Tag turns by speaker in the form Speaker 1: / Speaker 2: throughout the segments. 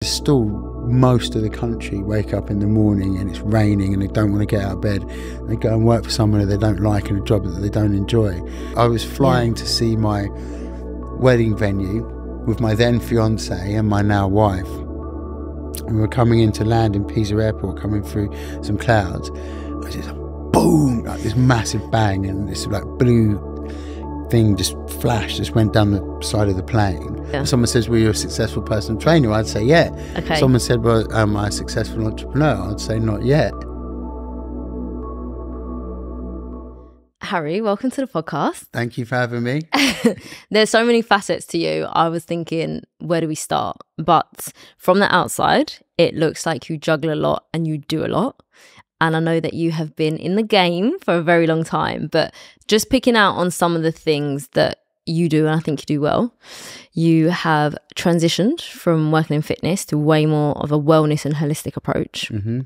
Speaker 1: Still, most of the country wake up in the morning and it's raining and they don't want to get out of bed. They go and work for someone that they don't like in a job that they don't enjoy. I was flying to see my wedding venue with my then fiance and my now wife. We were coming into land in Pisa Airport, coming through some clouds. I just boom, like this massive bang, and this like blue thing just flashed, just went down the side of the plane. Yeah. Someone says, well, you're a successful personal trainer. I'd say, yeah. Okay. Someone said, well, am I a successful entrepreneur? I'd say, not yet.
Speaker 2: Harry, welcome to the podcast.
Speaker 1: Thank you for having me.
Speaker 2: There's so many facets to you. I was thinking, where do we start? But from the outside, it looks like you juggle a lot and you do a lot. And I know that you have been in the game for a very long time, but just picking out on some of the things that you do, and I think you do well, you have transitioned from working in fitness to way more of a wellness and holistic approach. Mm-hmm.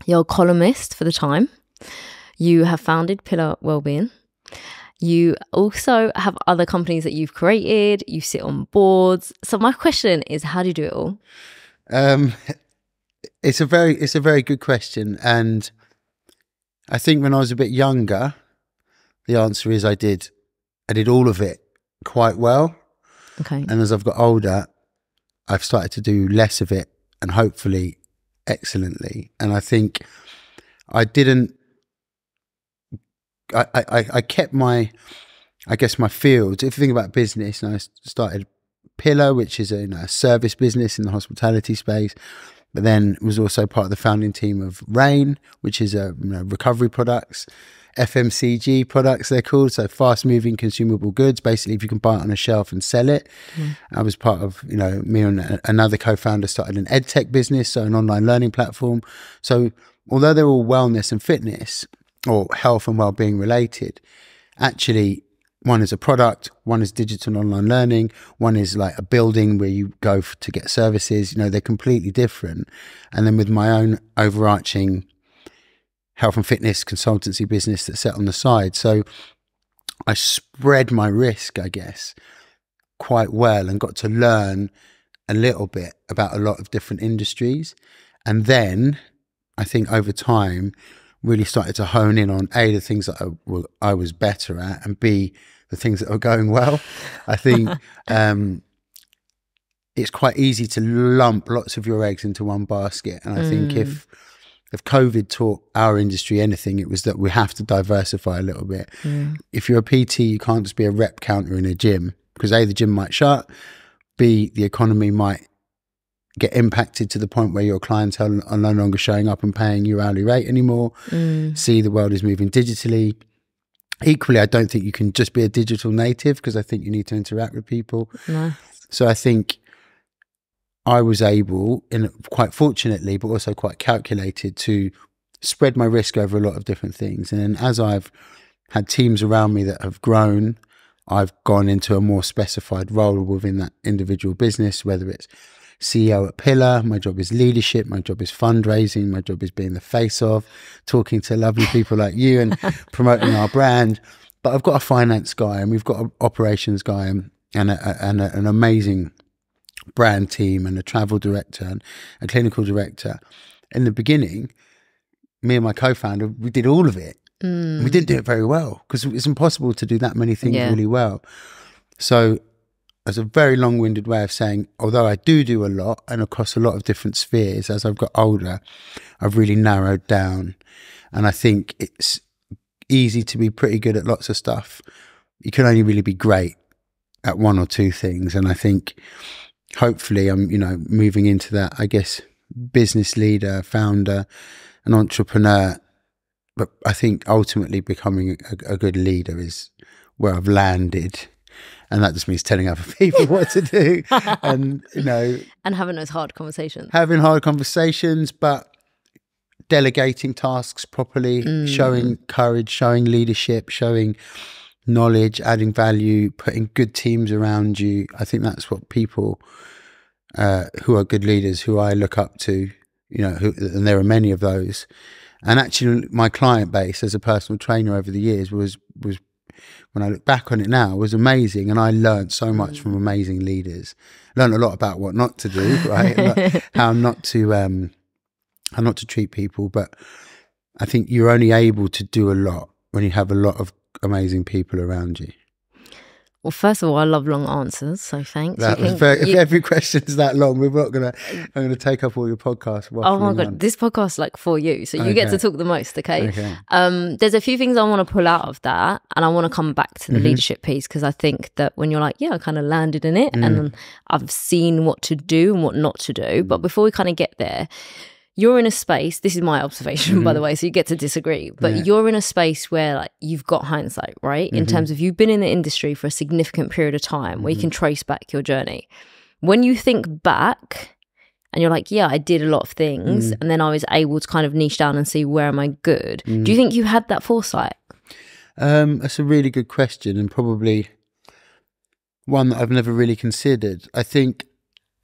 Speaker 2: You're a columnist for The Time. You have founded Pillar Wellbeing. You also have other companies that you've created. You sit on boards. So my question is, how do you do it all?
Speaker 1: It's a very good question, and I think when I was a bit younger, the answer is I did all of it quite well. Okay. And as I've got older, I've started to do less of it, and hopefully excellently. And I think I didn't. I kept my field. If you think about business, and I started Pillar, which is a service business in the hospitality space. But then was also part of the founding team of RAIN, which is recovery products, FMCG products they're called, so fast moving consumable goods. Basically, if you can buy it on a shelf and sell it. I was part of, me and another co-founder started an edtech business, so an online learning platform. So although they're all wellness and fitness or health and well-being related, actually one is a product, one is digital and online learning, one is like a building where you go to get services. They're completely different. And then with my own overarching health and fitness consultancy business that's set on the side. So I spread my risk, I guess, quite well and got to learn a little bit about a lot of different industries. And then I think over time, really started to hone in on A, the things that I was better at, and B, the things that were going well. I think it's quite easy to lump lots of your eggs into one basket. And I think if COVID taught our industry anything, it was that we have to diversify a little bit. If you're a PT, you can't just be a rep counter in a gym, because A, the gym might shut, B, the economy might get impacted to the point where your clientele are no longer showing up and paying your hourly rate anymore. See, the world is moving digitally. Equally, I don't think you can just be a digital native, because I think you need to interact with people. Nice. So I think I was able, quite fortunately, but also quite calculated, to spread my risk over a lot of different things. And then as I've had teams around me that have grown, I've gone into a more specified role within that individual business, whether it's CEO at Pillar, my job is leadership, my job is fundraising, my job is being the face of, talking to lovely people like you and promoting our brand. But I've got a finance guy, and we've got an operations guy, and an amazing brand team, and a travel director and a clinical director. In the beginning, me and my co-founder, we did all of it. We didn't do it very well, because it's impossible to do that many things really well. So it's a very long-winded way of saying, although I do a lot and across a lot of different spheres, as I've got older, I've really narrowed down. And I think it's easy to be pretty good at lots of stuff. You can only really be great at one or two things. And I think hopefully I'm, moving into that, I guess, business leader, founder, an entrepreneur. But I think ultimately becoming a good leader is where I've landed. And that just means telling other people what to do, and
Speaker 2: and having those hard conversations.
Speaker 1: Having hard conversations, but delegating tasks properly, showing courage, showing leadership, showing knowledge, adding value, putting good teams around you. I think that's what people who are good leaders, who I look up to, and there are many of those. And actually, my client base as a personal trainer over the years was when I look back on it now, was amazing. And I learned so much from amazing leaders. learned a lot about what not to do, right? how not to treat people. But I think you're only able to do a lot when you have a lot of amazing people around you.
Speaker 2: Well, first of all, I love long answers, so thanks.
Speaker 1: If every question is that long, I'm gonna take up all your podcast.
Speaker 2: Oh my God, this podcast is like for you, so you get to talk the most, okay? There's a few things I want to pull out of that, and I want to come back to the leadership piece, because I think that when you're like, yeah, I kind of landed in it, and I've seen what to do and what not to do, but before we kind of get there, you're in a space, this is my observation, by the way, so you get to disagree, but you're in a space where like you've got hindsight, right? In terms of you've been in the industry for a significant period of time where you can trace back your journey. When you think back and you're like, yeah, I did a lot of things and then I was able to kind of niche down and see where am I good. Do you think you had that foresight?
Speaker 1: That's a really good question, and probably one that I've never really considered. I think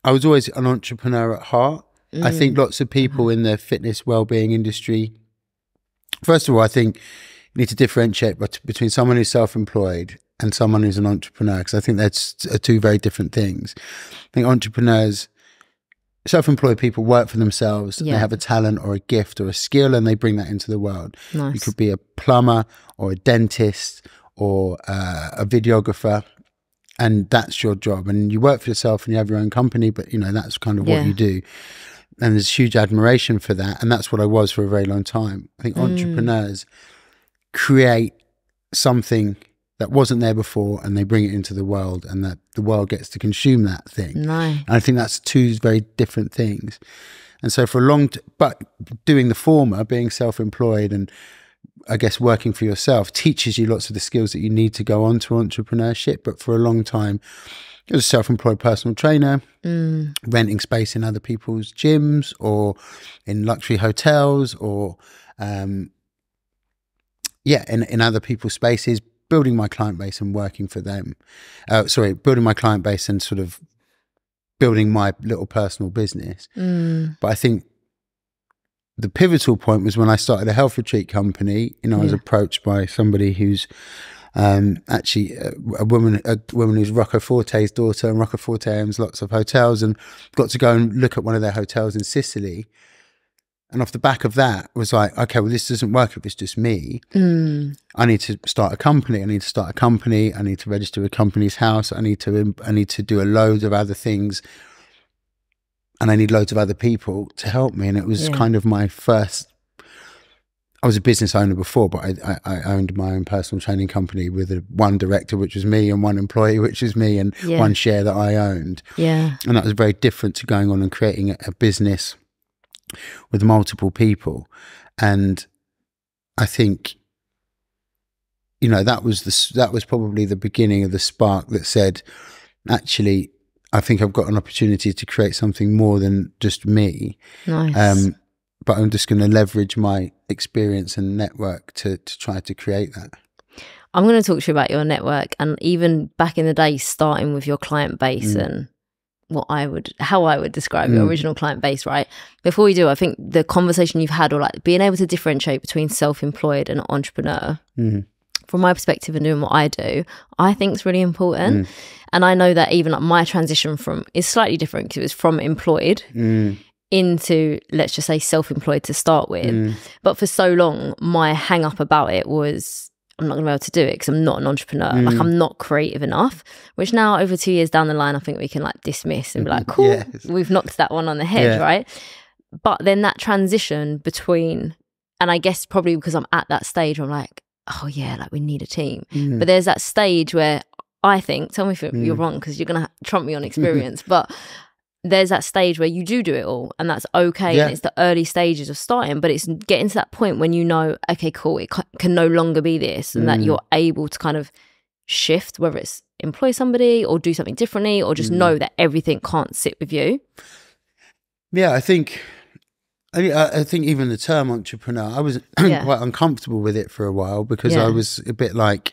Speaker 1: I was always an entrepreneur at heart. I think lots of people in the fitness wellbeing industry, first of all, I think you need to differentiate between someone who's self-employed and someone who's an entrepreneur, because I think that's two very different things. I think entrepreneurs, self-employed people work for themselves. They have a talent or a gift or a skill, and they bring that into the world. You could be a plumber or a dentist or a videographer, and that's your job. And you work for yourself and you have your own company, but you know, that's kind of what you do. And there's huge admiration for that. And that's what I was for a very long time. I think entrepreneurs create something that wasn't there before, and they bring it into the world, and that the world gets to consume that thing. And I think that's two very different things. And so for a long but doing the former, being self-employed and I guess working for yourself, teaches you lots of the skills that you need to go on to entrepreneurship. But for a long time, I was a self-employed personal trainer, renting space in other people's gyms or in luxury hotels or, in other people's spaces, building my client base and working for them. Building my client base and sort of building my little personal business. But I think the pivotal point was when I started a health retreat company. You know, I was approached by somebody who's actually a woman who's Rocco Forte's daughter, and Rocco Forte owns lots of hotels, and got to go and look at one of their hotels in Sicily. And off the back of that was like, okay, well, this doesn't work if it's just me. I need to start a company. I need to register a company's house. I need to do a load of other things, and I need loads of other people to help me. And it was kind of my first. I was a business owner before, but I owned my own personal training company with one director, which was me, and one employee, which was me, and one share that I owned. And that was very different to going on and creating a business with multiple people. And I think, you know, that was probably the beginning of the spark that said, actually, I think I've got an opportunity to create something more than just me. But I'm just going to leverage my experience and network to try to create that.
Speaker 2: I'm going to talk to you about your network, and even back in the day, starting with your client base and how I would describe your original client base, right? Before we do, I think the conversation you've had, or like being able to differentiate between self-employed and entrepreneur, from my perspective and doing what I do, I think it's really important. And I know that even like my transition is slightly different, because it was from employed into, let's just say, self-employed to start with. But for so long, my hang up about it was, I'm not gonna be able to do it because I'm not an entrepreneur. Like, I'm not creative enough, which now over 2 years down the line, I think we can like dismiss and be like, cool, we've knocked that one on the head, right? But then that transition between, and I guess probably because I'm at that stage where I'm like, oh yeah, like we need a team. But there's that stage where I think, tell me if you're wrong, because you're gonna trump me on experience, but there's that stage where you do it all, and that's okay. And it's the early stages of starting, but it's getting to that point when you know, okay, cool, it can no longer be this, and that you're able to kind of shift, whether it's employ somebody or do something differently, or just know that everything can't sit with you. Yeah,
Speaker 1: I think even the term entrepreneur, I was quite uncomfortable with it for a while, because I was a bit like,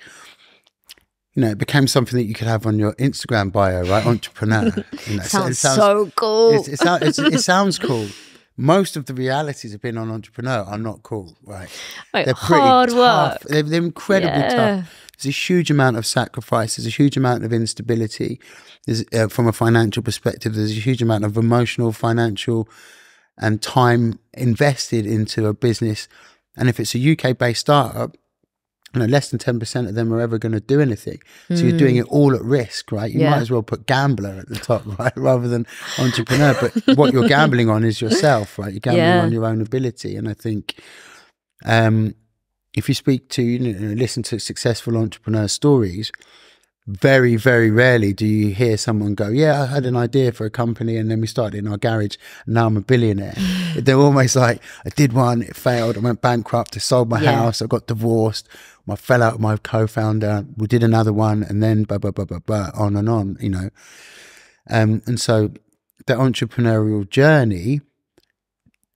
Speaker 1: you know, it became something that you could have on your Instagram bio, right? Entrepreneur. You know,
Speaker 2: sounds so cool.
Speaker 1: It sounds cool. Most of the realities of being an entrepreneur are not cool, right?
Speaker 2: They're pretty hard
Speaker 1: tough.
Speaker 2: work.
Speaker 1: They're incredibly tough. there's a huge amount of sacrifice, there's a huge amount of instability. There's, from a financial perspective, there's a huge amount of emotional, financial and time invested into a business. And if it's a UK-based startup, less than 10% of them are ever going to do anything. So you're doing it all at risk, right? You might as well put gambler at the top, right? Rather than entrepreneur. But what you're gambling on is yourself, right? You're gambling on your own ability. And I think if you speak to, listen to successful entrepreneur stories, very, very rarely do you hear someone go, yeah, I had an idea for a company and then we started in our garage and now I'm a billionaire. They're almost like, I did one, it failed, I went bankrupt, I sold my house, I got divorced, I fell out with my co-founder, we did another one, and then blah, blah, blah, blah, blah, on and on, and so the entrepreneurial journey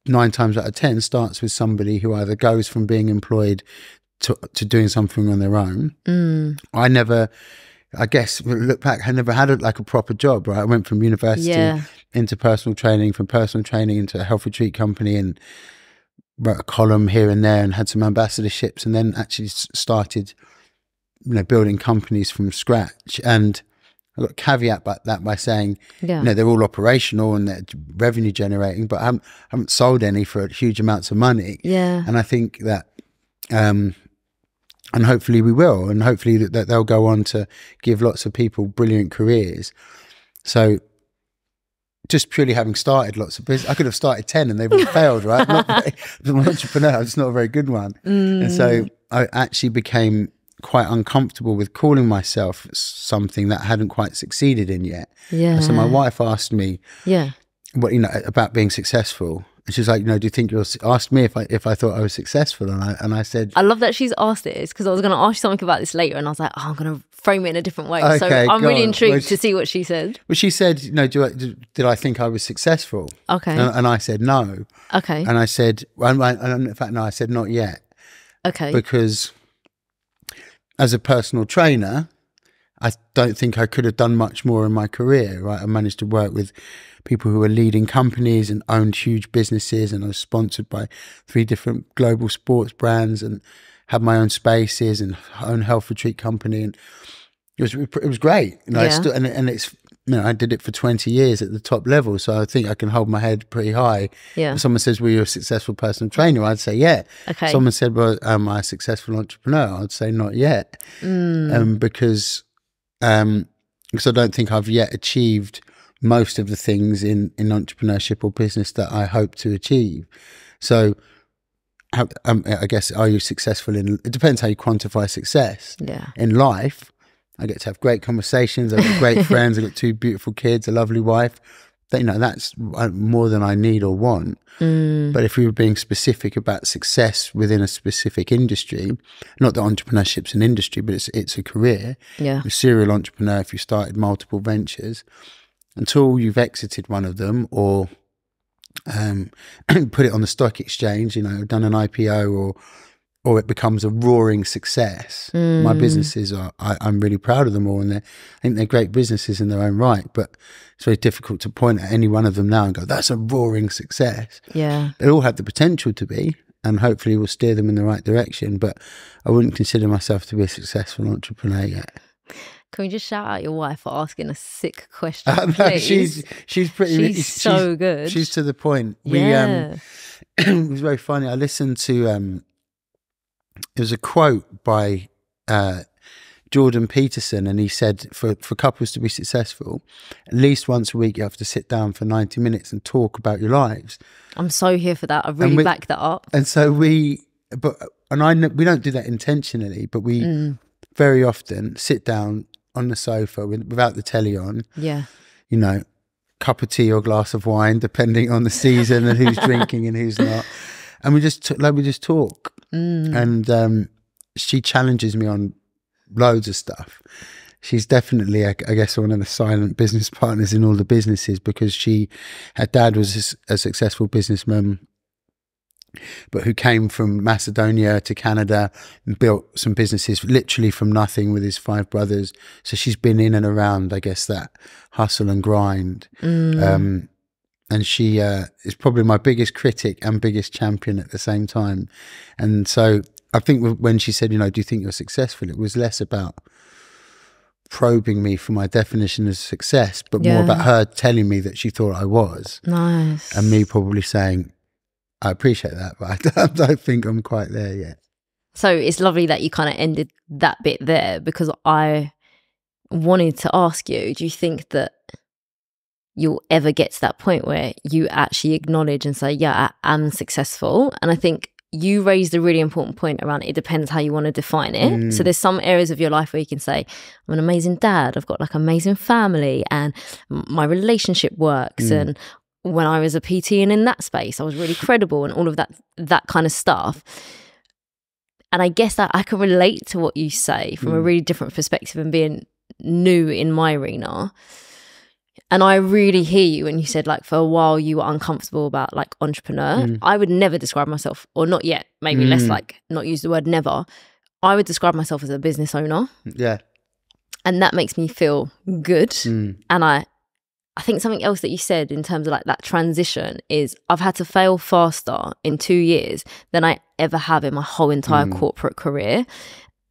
Speaker 1: 9 times out of 10 starts with somebody who either goes from being employed to doing something on their own. I guess look back, I never had a proper job, right? I went from university into personal training, from personal training into a health retreat company, and wrote a column here and there and had some ambassadorships, and then actually started, building companies from scratch. And I got a caveat by saying, they're all operational and they're revenue generating, but I haven't sold any for huge amounts of money. And I think that, and hopefully we will, and hopefully that they'll go on to give lots of people brilliant careers. So just purely having started lots of business, I could have started 10 and they've all failed, right? I'm an entrepreneur, I'm just not a very good one. And so I actually became quite uncomfortable with calling myself something that I hadn't quite succeeded in yet. So my wife asked me, what about being successful. And she's like, do you think you'll ask me if I thought I was successful? And I said,
Speaker 2: I love that she's asked this, because I was going to ask you something about this later, and I was like, I'm going to frame it in a different way.
Speaker 1: Okay,
Speaker 2: so I'm really intrigued
Speaker 1: to
Speaker 2: see what she said.
Speaker 1: Well, she said, did I think I was successful?
Speaker 2: Okay.
Speaker 1: And I said no. Okay. And I said, in fact, no, I said not yet.
Speaker 2: Okay.
Speaker 1: Because as a personal trainer, I don't think I could have done much more in my career, right? I managed to work with people who were leading companies and owned huge businesses, and I was sponsored by 3 different global sports brands and had my own spaces and own health retreat company, and it was great. And it's I did it for 20 years at the top level, so I think I can hold my head pretty high. If someone says, well, you're a successful personal trainer, I'd say yeah. Okay. Someone said, well, am I a successful entrepreneur? I'd say not yet. Because I don't think I've yet achieved most of the things in entrepreneurship or business that I hope to achieve. So I guess, are you successful in, it depends how you quantify success. In life, I get to have great conversations, I've got great friends, I've got 2 beautiful kids, a lovely wife. That's more than I need or want. But if we were being specific about success within a specific industry, not that entrepreneurship's an industry, but it's a career. A serial entrepreneur, if you started multiple ventures, until you've exited one of them or put it on the stock exchange, done an IPO or it becomes a roaring success. My businesses I'm really proud of them all, and I think they're great businesses in their own right, but it's very difficult to point at any one of them now and go, that's a roaring success. They all have the potential to be, and hopefully we'll steer them in the right direction, but I wouldn't consider myself to be a successful entrepreneur yet.
Speaker 2: Can we just shout out your wife for asking a sick question, please?
Speaker 1: She's pretty.
Speaker 2: She's so good.
Speaker 1: She's to the point. It was very funny. I listened to there's a quote by Jordan Peterson, and he said for couples to be successful, at least once a week you have to sit down for 90 minutes and talk about your lives. I'm
Speaker 2: so here for that. I really back that up.
Speaker 1: And so we don't do that intentionally, but we very often sit down on the sofa without the telly on. Cup of tea or glass of wine, depending on the season and who's drinking and who's not. And we just talk. And she challenges me on loads of stuff. She's definitely, I guess, one of the silent business partners in all the businesses, because her dad was a successful businessman, but who came from Macedonia to Canada and built some businesses literally from nothing with his 5 brothers. So she's been in and around, I guess, that hustle and grind. And she is probably my biggest critic and biggest champion at the same time. And so I think when she said, do you think you're successful? It was less about probing me for my definition of success, but more about her telling me that she thought I was.
Speaker 2: Nice.
Speaker 1: And me probably saying, I appreciate that, but I don't think I'm quite there yet.
Speaker 2: So it's lovely that you kind of ended that bit there, because I wanted to ask you, do you think that you'll ever get to that point where you actually acknowledge and say, yeah, I am successful? And I think you raised a really important point around it depends how you want to define it. So there's some areas of your life where you can say, I'm an amazing dad, I've got like amazing family, and my relationship works. And when I was a PT and in that space, I was really credible and all of that kind of stuff. And I guess that I can relate to what you say from a really different perspective and being new in my arena. And I really hear you when you said, like, for a while you were uncomfortable about like entrepreneur. I would never describe myself, or not yet, maybe let's like not use the word never. I would describe myself as a business owner.
Speaker 1: Yeah.
Speaker 2: And that makes me feel good. And I think something else that you said in terms of like that transition is I've had to fail faster in 2 years than I ever have in my whole entire corporate career.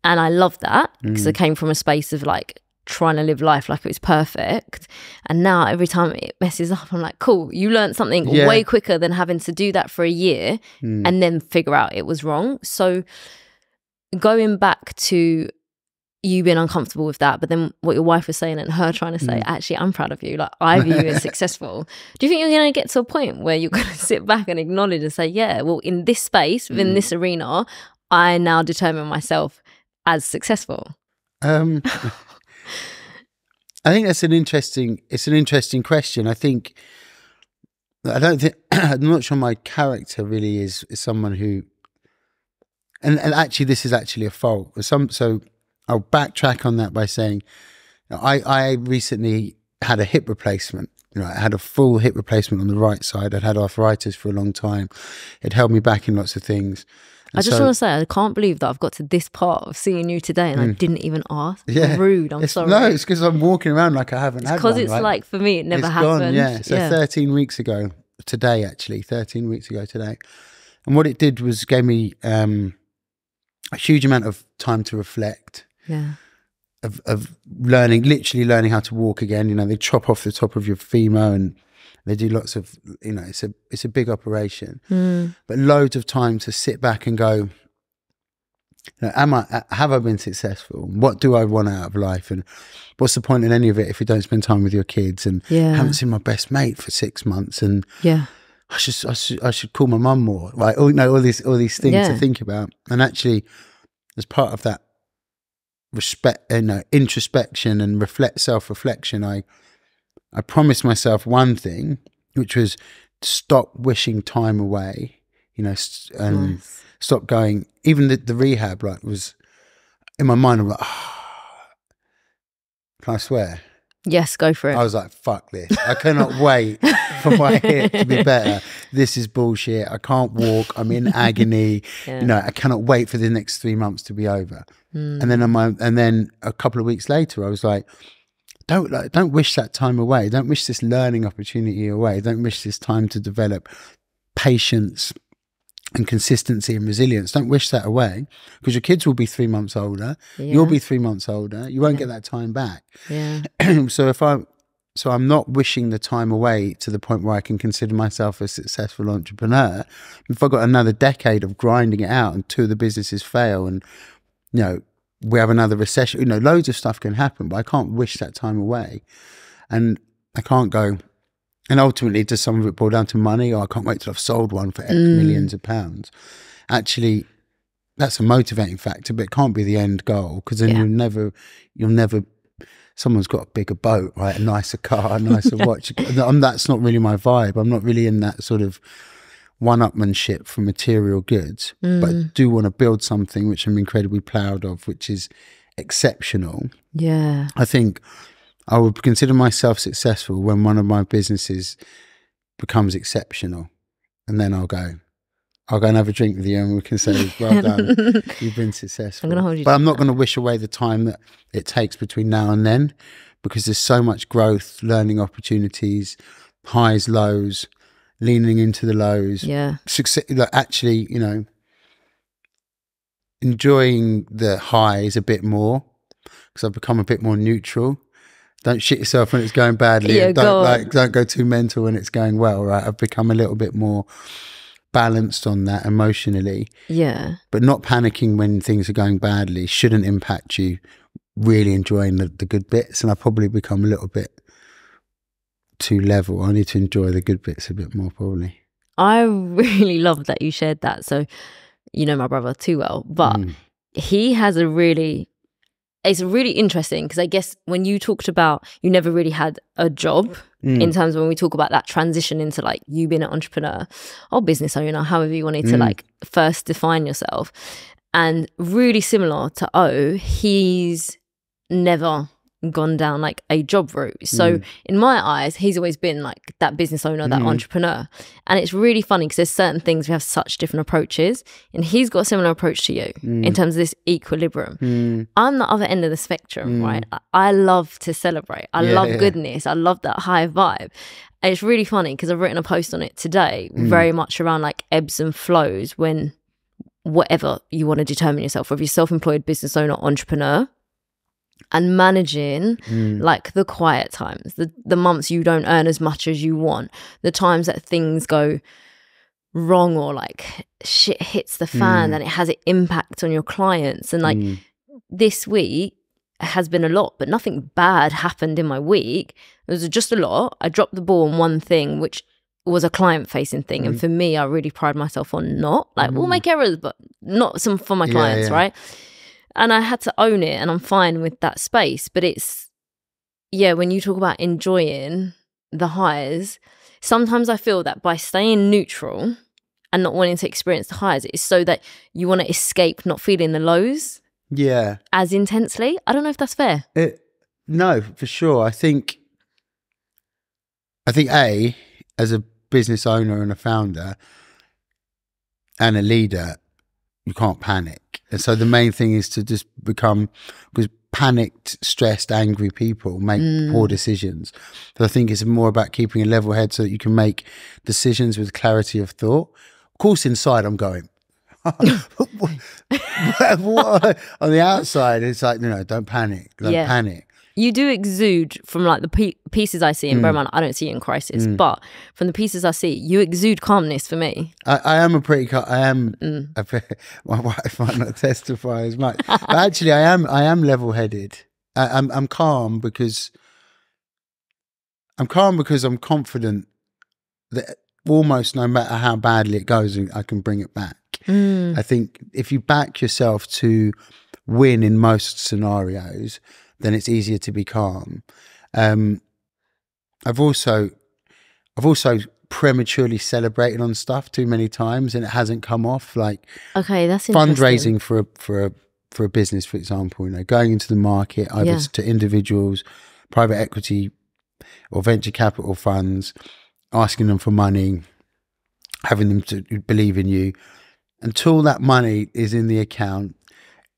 Speaker 2: And I love that because I came from a space of like trying to live life like it was perfect. And now every time it messes up, I'm like, cool, you learned something way quicker than having to do that for a year and then figure out it was wrong. So going back to you being uncomfortable with that, but then what your wife was saying and her trying to say, actually, I'm proud of you. Like, I view you as successful. Do you think you're going to get to a point where you're going to sit back and acknowledge and say, yeah, well, in this space, within this arena, I now determine myself as successful?
Speaker 1: I think that's an interesting question. I'm not sure my character really is someone who, and actually this is actually a fault. So I'll backtrack on that by saying, I recently had a hip replacement. I had a full hip replacement on the right side. I'd had arthritis for a long time. It held me back in lots of things. And
Speaker 2: I just want to say, I can't believe that I've got to this part of seeing you today and I didn't even ask. Yeah. Rude, I'm sorry.
Speaker 1: No, it's because I'm walking around like I haven't had one.
Speaker 2: Because it's like, for me, it never happened.
Speaker 1: Gone, yeah. So 13 weeks ago today, actually, 13 weeks ago today. And what it did was gave me a huge amount of time to reflect.
Speaker 2: Yeah.
Speaker 1: Of literally learning how to walk again. They chop off the top of your femur and they do lots of, it's a big operation, but loads of time to sit back and go, have I been successful? What do I want out of life? And what's the point in any of it if you don't spend time with your kids? And I haven't seen my best mate for 6 months. And I should call my mum more. Right? All these things to think about. And actually, as part of that introspection and self-reflection, I promised myself one thing, which was stop wishing time away, and stop going. Even the rehab, was in my mind. I'm like, can I swear?
Speaker 2: Yes, go for it.
Speaker 1: I was like, fuck this. I cannot wait for my hip to be better. This is bullshit. I can't walk. I'm in agony. I cannot wait for the next 3 months to be over. And then a couple of weeks later, I was like, don't wish that time away. Don't wish this learning opportunity away. Don't wish this time to develop patience and consistency and resilience. Don't wish that away, because your kids will be 3 months older. You'll be 3 months older. You won't get that time back. So I'm not wishing the time away to the point where I can consider myself a successful entrepreneur. If I've got another decade of grinding it out and 2 of the businesses fail and we have another recession, loads of stuff can happen, but I can't wish that time away. And I can't go, and ultimately does some of it boil down to money? I can't wait till I've sold one for X millions of pounds. Actually, that's a motivating factor, but it can't be the end goal, because then you'll never, someone's got a bigger boat, right? A nicer car, a nicer watch. That's not really my vibe. I'm not really in that sort of one-upmanship for material goods, but I do want to build something which I'm incredibly proud of, which is exceptional.
Speaker 2: Yeah.
Speaker 1: I think I would consider myself successful when one of my businesses becomes exceptional, and then I'll go and have a drink with you and we can say, well done, you've been successful. I'm not going to wish away the time that it takes between now and then, because there's so much growth, learning opportunities, highs, lows, leaning into the lows.
Speaker 2: Yeah.
Speaker 1: Success, actually, enjoying the highs a bit more because I've become a bit more neutral. Don't shit yourself when it's going badly.
Speaker 2: Yeah,
Speaker 1: don't go too mental when it's going well, right? I've become a little bit more balanced on that emotionally.
Speaker 2: Yeah.
Speaker 1: But not panicking when things are going badly shouldn't impact you really enjoying the good bits. And I've probably become a little bit too level. I need to enjoy the good bits a bit more, probably.
Speaker 2: I really love that you shared that. So, you know my brother too well, but he has it's really interesting because I guess when you talked about you never really had a job in terms of when we talk about that transition into like you being an entrepreneur or business owner, however you wanted to like first define yourself. And really similar to O, he's never gone down like a job route. So in my eyes, he's always been like that business owner, that entrepreneur. And it's really funny because there's certain things we have such different approaches, and he's got a similar approach to you in terms of this equilibrium. I'm the other end of the spectrum, right? I love to celebrate. I love goodness. I love that high vibe. And it's really funny because I've written a post on it today, very much around like ebbs and flows when whatever you want to determine yourself, whether you're self-employed, business owner, entrepreneur, and managing like the quiet times, the months you don't earn as much as you want, the times that things go wrong or like shit hits the fan and it has an impact on your clients. And like this week has been a lot, but nothing bad happened in my week. It was just a lot. I dropped the ball on one thing, which was a client facing thing. And for me, I really pride myself on not like we'll make errors, but not some for my clients, right? And I had to own it, and I'm fine with that space. But it's, when you talk about enjoying the highs, sometimes I feel that by staying neutral and not wanting to experience the highs, it's so that you want to escape not feeling the lows as intensely. I don't know if that's fair.
Speaker 1: No, for sure. I think A, as a business owner and a founder and a leader, you can't panic. And so the main thing is to just become, because panicked, stressed, angry people make poor decisions. So I think it's more about keeping a level head so that you can make decisions with clarity of thought. Of course, inside I'm going, what? On the outside, it's like, don't panic. Don't panic.
Speaker 2: You do exude from like the pieces I see in bear in mind, I don't see it in crisis, but from the pieces I see, you exude calmness for me.
Speaker 1: I am a pretty calm. My wife might not testify as much, but actually, I am level-headed. I'm calm because I'm confident that almost no matter how badly it goes, I can bring it back. I think if you back yourself to win in most scenarios, then it's easier to be calm. I've also prematurely celebrated on stuff too many times, and it hasn't come off. Like,
Speaker 2: okay, that's
Speaker 1: fundraising for a business, for example. Going into the market either to individuals, private equity, or venture capital funds, asking them for money, having them to believe in you. Until that money is in the account,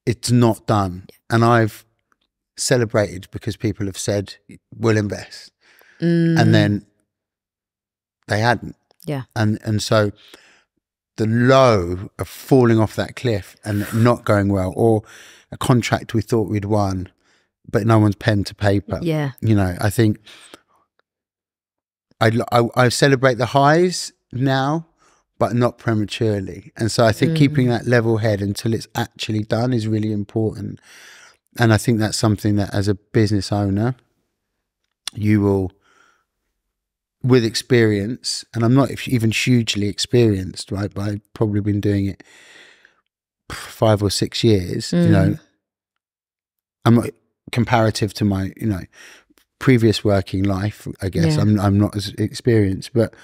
Speaker 1: it's not done. And I've celebrated because people have said we'll invest, and then they hadn't. And so the low of falling off that cliff and not going well, or a contract we thought we'd won but no one's pen to paper. I think I celebrate the highs now, but not prematurely. And so I think keeping that level head until it's actually done is really important. And I think that's something that as a business owner, you will, with experience, and I'm not even hugely experienced, right? But I've probably been doing it 5 or 6 years, I'm not comparative to my, previous working life, I guess. I'm not as experienced, but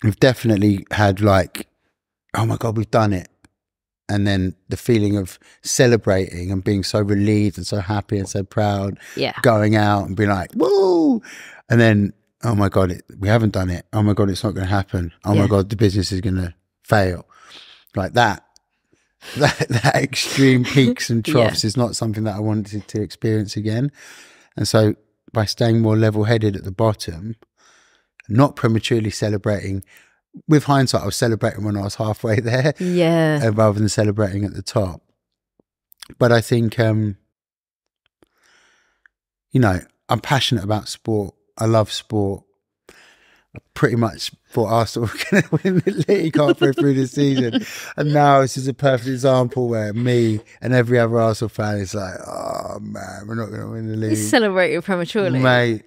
Speaker 1: we've definitely had like, oh my God, we've done it. And then the feeling of celebrating and being so relieved and so happy and so proud, going out and being like, whoa. And then, oh my God, we haven't done it. Oh my God, it's not going to happen. Oh my God, the business is going to fail. Like that extreme peaks and troughs is not something that I wanted to experience again. And so by staying more level-headed at the bottom, not prematurely celebrating, with hindsight, I was celebrating when I was halfway there, rather than celebrating at the top. But I think, you know, I'm passionate about sport. I love sport. I pretty much thought Arsenal were going to win the league halfway through the season. And now this is a perfect example where me and every other Arsenal fan is like, oh man, we're not going to win the league.
Speaker 2: You celebrated prematurely.
Speaker 1: Mate,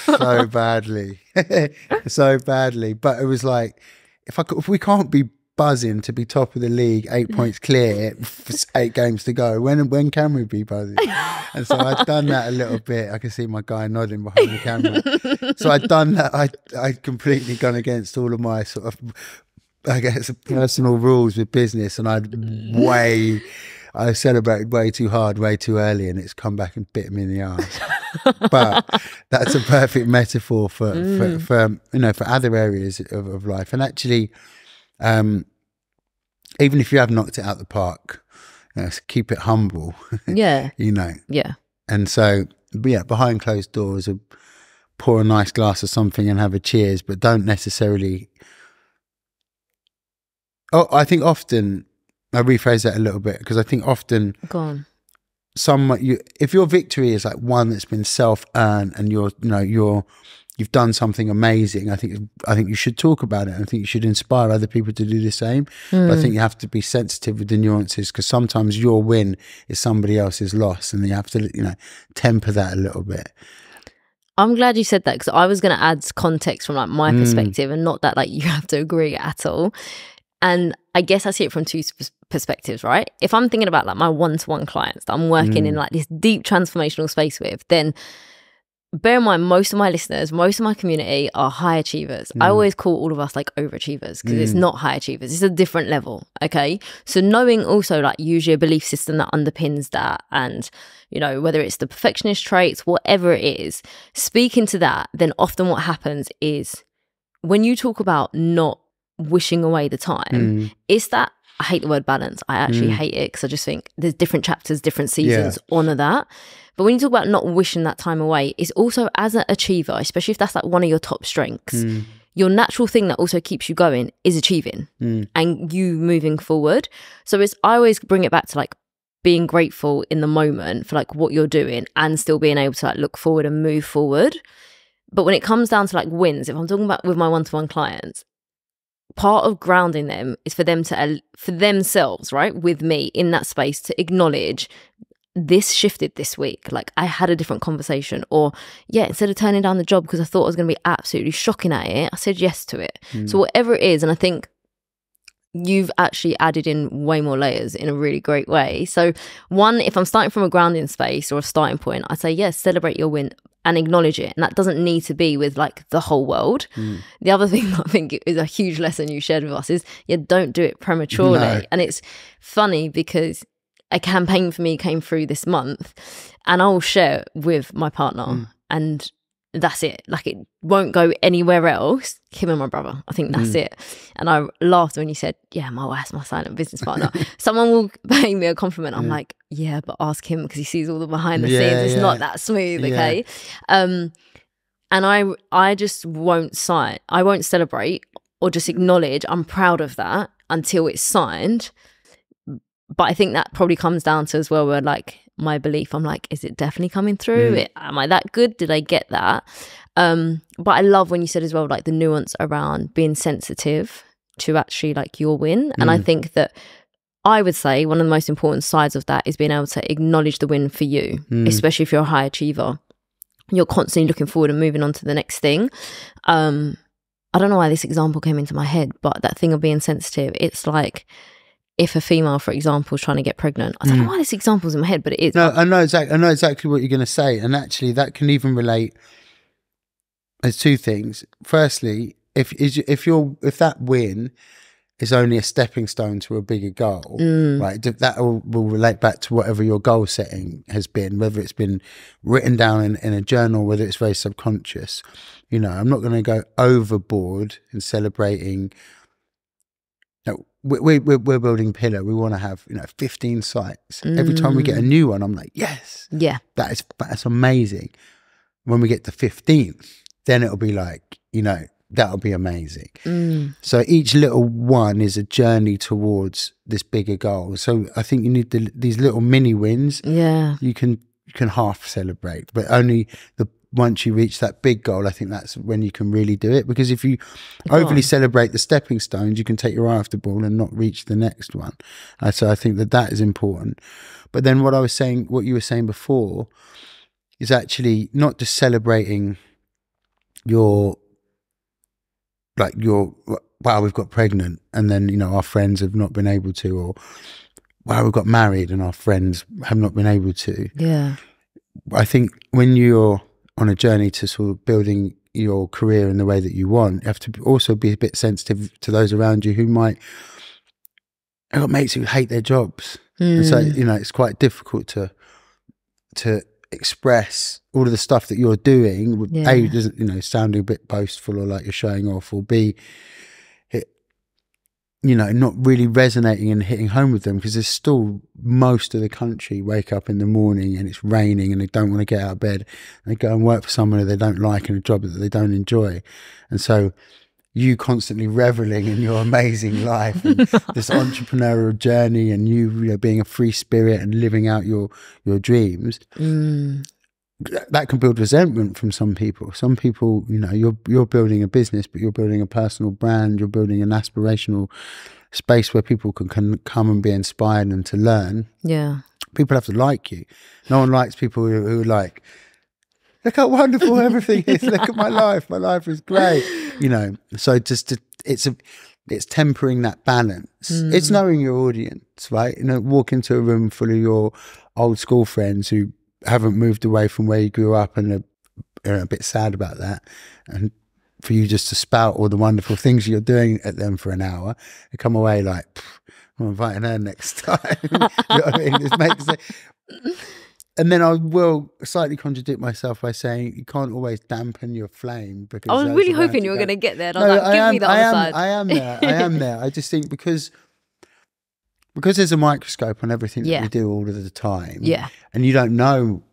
Speaker 1: so badly. So badly. But it was like, if we can't be buzzing to be top of the league, 8 points clear, 8 games to go, when can we be buzzing? And so I'd done that a little bit. I can see my guy nodding behind the camera. So I'd done that. I'd completely gone against all of my sort of, I guess, personal rules with business, and I celebrated way too hard, way too early, and it's come back and bit me in the arse. But that's a perfect metaphor for you know, for other areas of life. And actually, even if you have knocked it out the park, you know, keep it humble.
Speaker 2: Yeah.
Speaker 1: You know.
Speaker 2: Yeah.
Speaker 1: And so, yeah, behind closed doors, pour a nice glass of something and have a cheers, but don't necessarily. Oh, I think often I rephrase that a little bit, because I think often.
Speaker 2: Go on.
Speaker 1: If your victory is like one that's been self-earned and you've done something amazing, I think you should talk about it. I think you should inspire other people to do the same. But I think you have to be sensitive with the nuances, because sometimes your win is somebody else's loss, and you have to, you know, temper that a little bit.
Speaker 2: I'm glad you said that, because I was going to add context from like my perspective, and not that like you have to agree at all. And I guess I see it from two perspectives, right? If I'm thinking about like my one-to-one clients that I'm working in like this deep transformational space with, then bear in mind, most of my listeners, most of my community are high achievers. I always call all of us like overachievers, because it's not high achievers. It's a different level, okay? So knowing also like usually a belief system that underpins that, and, you know, whether it's the perfectionist traits, whatever it is, speaking to that, then often what happens is when you talk about not wishing away the time, it's that, I hate the word balance. I actually hate it, because I just think there's different chapters, different seasons, honour that. But when you talk about not wishing that time away, it's also, as an achiever, especially if that's like one of your top strengths, your natural thing that also keeps you going is achieving and you moving forward. So I always bring it back to like being grateful in the moment for like what you're doing, and still being able to like look forward and move forward. But when it comes down to like wins, if I'm talking about with my one-to-one clients, part of grounding them is for them to, for themselves, right, with me in that space, to acknowledge this shifted this week. Like, I had a different conversation, or instead of turning down the job because I thought I was going to be absolutely shocking at it, I said yes to it. So whatever it is, and I think you've actually added in way more layers in a really great way. So one, if I'm starting from a grounding space or a starting point, I say, yes, celebrate your win and acknowledge it. And that doesn't need to be with like the whole world. The other thing that I think is a huge lesson you shared with us is, don't do it prematurely. No. And it's funny because a campaign for me came through this month, and I'll share it with my partner, and that's it. Like, it won't go anywhere else. Him and my brother, I think that's it. And I laughed when you said, my wife's my silent business partner. Someone will pay me a compliment. I'm like, but ask him, because he sees all the behind the scenes. It's not that smooth, okay? And I just won't sign. I won't celebrate or just acknowledge I'm proud of that until it's signed. But I think that probably comes down to as well where like my belief, I'm like, is it definitely coming through? Am I that good? Did I get that? But I love when you said as well, like the nuance around being sensitive to actually like your win. And I think that I would say one of the most important sides of that is being able to acknowledge the win for you, especially if you're a high achiever. You're constantly looking forward and moving on to the next thing. I don't know why this example came into my head, but that thing of being sensitive, it's like, if a female, for example, is trying to get pregnant, I don't know why this example's in my head, but it is. No,
Speaker 1: I know exactly what you're going to say, and actually, that can even relate. There's two things. Firstly, if that win is only a stepping stone to a bigger goal, right? That will relate back to whatever your goal setting has been, whether it's been written down in a journal, whether it's very subconscious. You know, I'm not going to go overboard in celebrating. No, we're building Pillar. We want to have 15 sites. Every time we get a new one, I'm like, yes, that's amazing. When we get to 15, then it'll be like that'll be amazing. So each little one is a journey towards this bigger goal. So I think you need these little mini wins.
Speaker 2: Yeah.
Speaker 1: You can half celebrate, but only once you reach that big goal, I think that's when you can really do it. Because if you overly celebrate the stepping stones, you can take your eye off the ball and not reach the next one. So I think that is important. But then what you were saying before is actually not just celebrating wow, we've got pregnant and then, our friends have not been able to, or wow, we've got married and our friends have not been able to.
Speaker 2: Yeah.
Speaker 1: I think when you're on a journey to sort of building your career in the way that you want, you have to also be a bit sensitive to those around you who might have mates who hate their jobs. And so, it's quite difficult to express all of the stuff that you're doing. A, doesn't, sounding a bit boastful or like you're showing off, or B, not really resonating and hitting home with them, because there's still most of the country wake up in the morning and it's raining and they don't want to get out of bed. They go and work for someone who they don't like and a job that they don't enjoy. And so you constantly reveling in your amazing life and this entrepreneurial journey, and you being a free spirit and living out your dreams, that can build resentment from some people. Some people, you're building a business, but you're building a personal brand. You're building an aspirational space where people can come and be inspired and to learn.
Speaker 2: Yeah. People
Speaker 1: have to like you. No one likes people who are like, look how wonderful everything is. Look at my life. My life is great. So it's tempering that balance. It's knowing your audience, right? Walk into a room full of your old school friends who haven't moved away from where you grew up and are a bit sad about that, and for you just to spout all the wonderful things you're doing at them for an hour and come away like, I'm inviting her next time. You know what I mean? This makes it. And then I will slightly contradict myself by saying you can't always dampen your flame, because
Speaker 2: I was really hoping you were going to get there. And I was like, give me the other side.
Speaker 1: I am there. I just think because there's a microscope on everything that we do all of the time.
Speaker 2: Yeah.
Speaker 1: And you don't know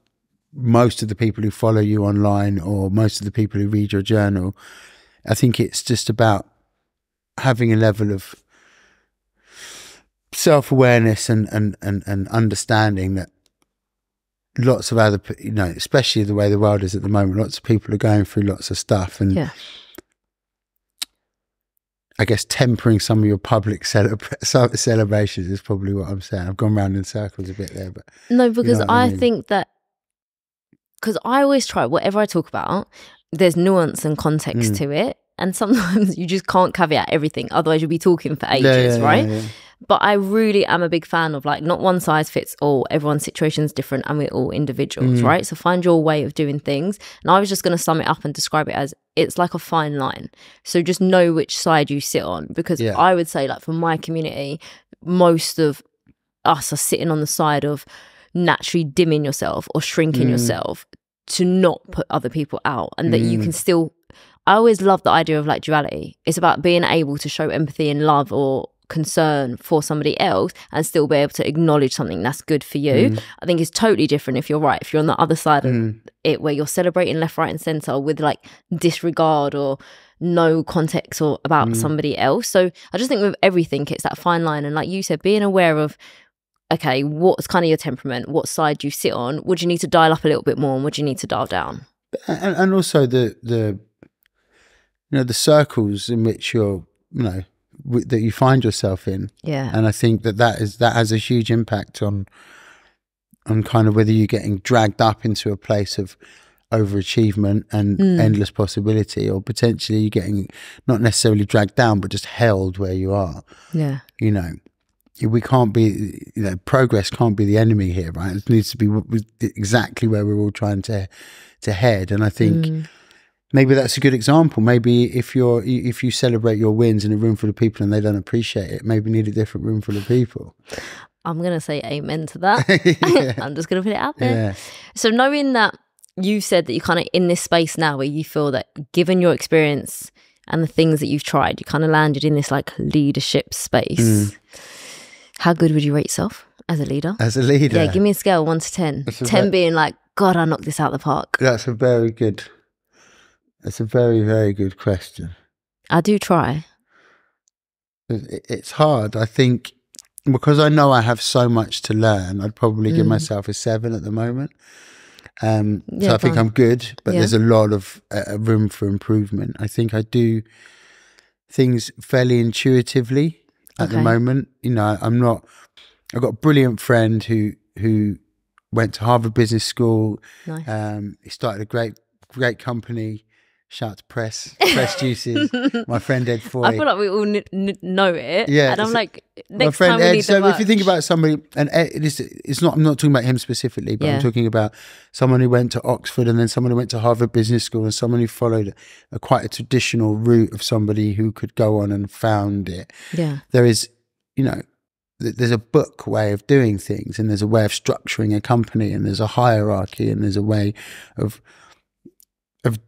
Speaker 1: most of the people who follow you online or most of the people who read your journal. I think it's just about having a level of self-awareness and understanding that lots of other, especially the way the world is at the moment, lots of people are going through lots of stuff, and I guess tempering some of your public celebrations is probably what I'm saying. I've gone round in circles a bit there, but
Speaker 2: no, because I think that, because I always try, whatever I talk about, there's nuance and context to it, and sometimes you just can't caveat everything, otherwise you'll be talking for ages, right? Yeah. But I really am a big fan of like, not one size fits all. Everyone's situation is different and we're all individuals, right? So find your way of doing things. And I was just going to sum it up and describe it as, it's like a fine line. So just know which side you sit on, because I would say, like, for my community, most of us are sitting on the side of naturally dimming yourself or shrinking yourself to not put other people out, and that you can still, I always love the idea of like duality. It's about being able to show empathy and love or concern for somebody else and still be able to acknowledge something that's good for you. I think it's totally different if you're on the other side of it, where you're celebrating left, right and centre with like disregard or no context or about somebody else. So I just think with everything, it's that fine line, and like you said, being aware of, okay, what's kind of your temperament, what side do you sit on, what do you need to dial up a little bit more and what do you need to dial down,
Speaker 1: and also the circles in which you're that you find yourself in. And I think that has a huge impact on kind of whether you're getting dragged up into a place of overachievement and endless possibility, or potentially you're getting not necessarily dragged down but just held where you are. We can't be, progress can't be the enemy here, right? It needs to be exactly where we're all trying to head. And I think maybe that's a good example. Maybe if you celebrate your wins in a room full of people and they don't appreciate it, maybe need a different room full of people.
Speaker 2: I'm going to say amen to that. I'm just going to put it out there. So knowing that you said that you're kind of in this space now where you feel that, given your experience and the things that you've tried, you kind of landed in this like leadership space. How good would you rate yourself as a leader?
Speaker 1: As a leader?
Speaker 2: Yeah, give me a scale 1 to 10. 10 being like, God, I knocked this out of the park.
Speaker 1: That's a very, very good question.
Speaker 2: I do try.
Speaker 1: It's hard. I think because I know I have so much to learn, I'd probably give myself a 7 at the moment. So I think I'm good, but there's a lot of room for improvement. I think I do things fairly intuitively at the moment. You know, I've got a brilliant friend who went to Harvard Business School.
Speaker 2: Nice.
Speaker 1: He started a great company. Shout out to Press Juices. My friend Ed Foy.
Speaker 2: I feel like we all know it.
Speaker 1: Yeah,
Speaker 2: and I'm like, next
Speaker 1: my friend
Speaker 2: time we
Speaker 1: Ed.
Speaker 2: need
Speaker 1: So
Speaker 2: the
Speaker 1: if you think about somebody, and it's not. I'm not talking about him specifically, but I'm talking about someone who went to Oxford and then someone who went to Harvard Business School and someone who followed quite a traditional route of somebody who could go on and found it.
Speaker 2: Yeah,
Speaker 1: there is, you know, there's a book way of doing things, and there's a way of structuring a company, and there's a hierarchy, and there's a way of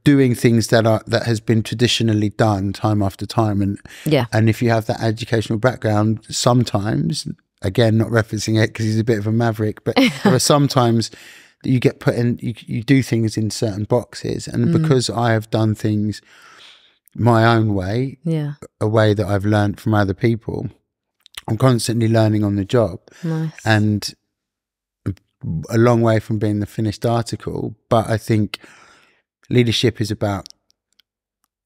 Speaker 1: doing things that has been traditionally done time after time. And if you have that educational background, sometimes, again, not referencing it because he's a bit of a maverick, but there are sometimes you get put in, you do things in certain boxes. And because I have done things my own way, a way that I've learned from other people, I'm constantly learning on the job.
Speaker 2: Nice.
Speaker 1: And a long way from being the finished article. But I think leadership is about,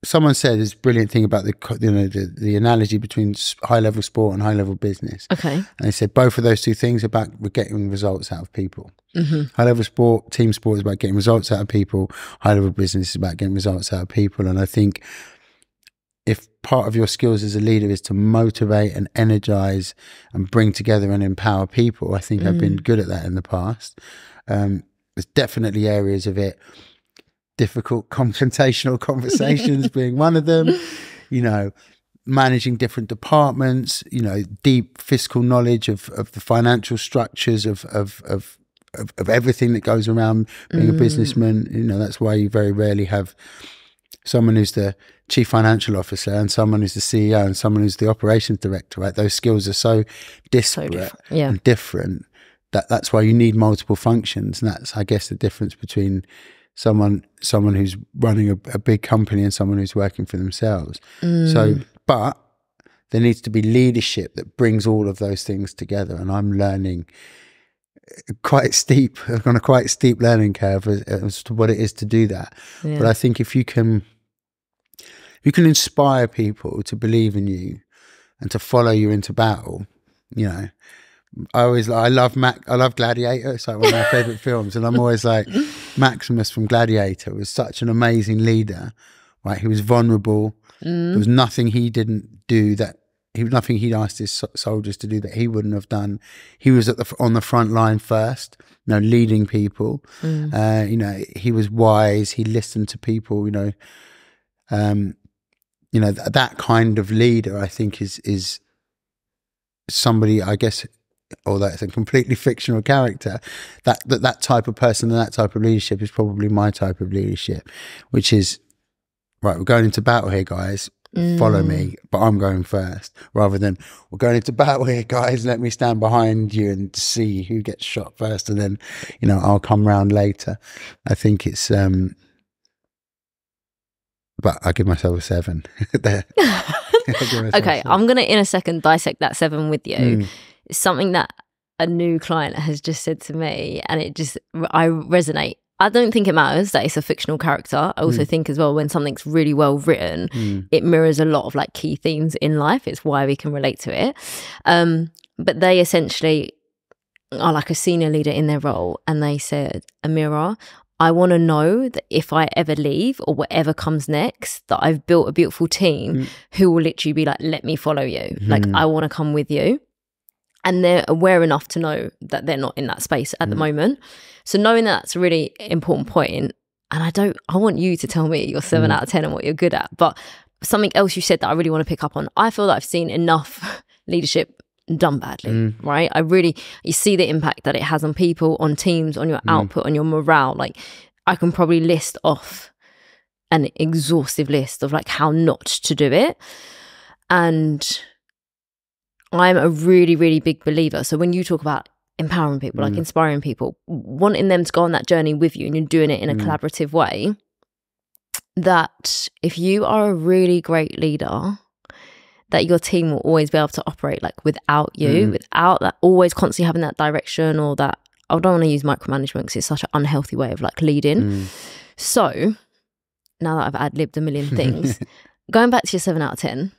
Speaker 1: someone said this brilliant thing about the analogy between high level sport and high level business.
Speaker 2: Okay.
Speaker 1: And they said both of those two things are about getting results out of people. High level sport, team sport is about getting results out of people. High level business is about getting results out of people. And I think if part of your skills as a leader is to motivate and energize and bring together and empower people, I think I've been good at that in the past. There's definitely areas of it, difficult confrontational conversations being one of them, you know, managing different departments, you know, deep fiscal knowledge of the financial structures of everything that goes around being a businessman. You know, that's why you very rarely have someone who's the chief financial officer and someone who's the CEO and someone who's the operations director, right? Those skills are so disparate and different that's why you need multiple functions. And that's, I guess, the difference between someone who's running a big company and someone who's working for themselves. So, but there needs to be leadership that brings all of those things together. And I'm learning I've gone a quite steep learning curve as to what it is to do that. But I think if you can inspire people to believe in you and to follow you into battle, you know, I love Gladiator. It's like one of my favorite films, and I'm always like, Maximus from Gladiator was such an amazing leader, right? He was vulnerable. There was nothing he didn't do nothing he'd asked his soldiers to do that he wouldn't have done. He was on the front line first, you know, leading people. You know, he was wise. He listened to people. You know, that kind of leader, I think, is somebody, I guess, although it's a completely fictional character, that type of person and that type of leadership is probably my type of leadership, which is, right, we're going into battle here, guys. Follow me, but I'm going first, rather than, we're going into battle here, guys, let me stand behind you and see who gets shot first, and then, you know, I'll come round later. I think it's but I give myself a 7 there.
Speaker 2: Okay, I'm gonna in a second dissect that 7 with you. It's something that a new client has just said to me, and I resonate. I don't think it matters that it's a fictional character. I also think as well, when something's really well written, it mirrors a lot of like key themes in life. It's why we can relate to it. But they essentially are like a senior leader in their role, and they said, Amira, I want to know that if I ever leave or whatever comes next, that I've built a beautiful team who will literally be like, let me follow you. Like, I want to come with you. And they're aware enough to know that they're not in that space at the moment. So knowing that's a really important point, and I want you to tell me your 7 out of 10 and what you're good at. But something else you said that I really want to pick up on, I feel that I've seen enough leadership done badly, right? You see the impact that it has on people, on teams, on your output, on your morale. Like, I can probably list off an exhaustive list of like how not to do it. And I'm a really, really big believer. So when you talk about empowering people, like inspiring people, wanting them to go on that journey with you, and you're doing it in a collaborative way, that if you are a really great leader, that your team will always be able to operate like without you, without that always constantly having that direction, or that, I don't want to use micromanagement because it's such an unhealthy way of like leading. So now that I've ad-libbed a million things, going back to your 7 out of 10,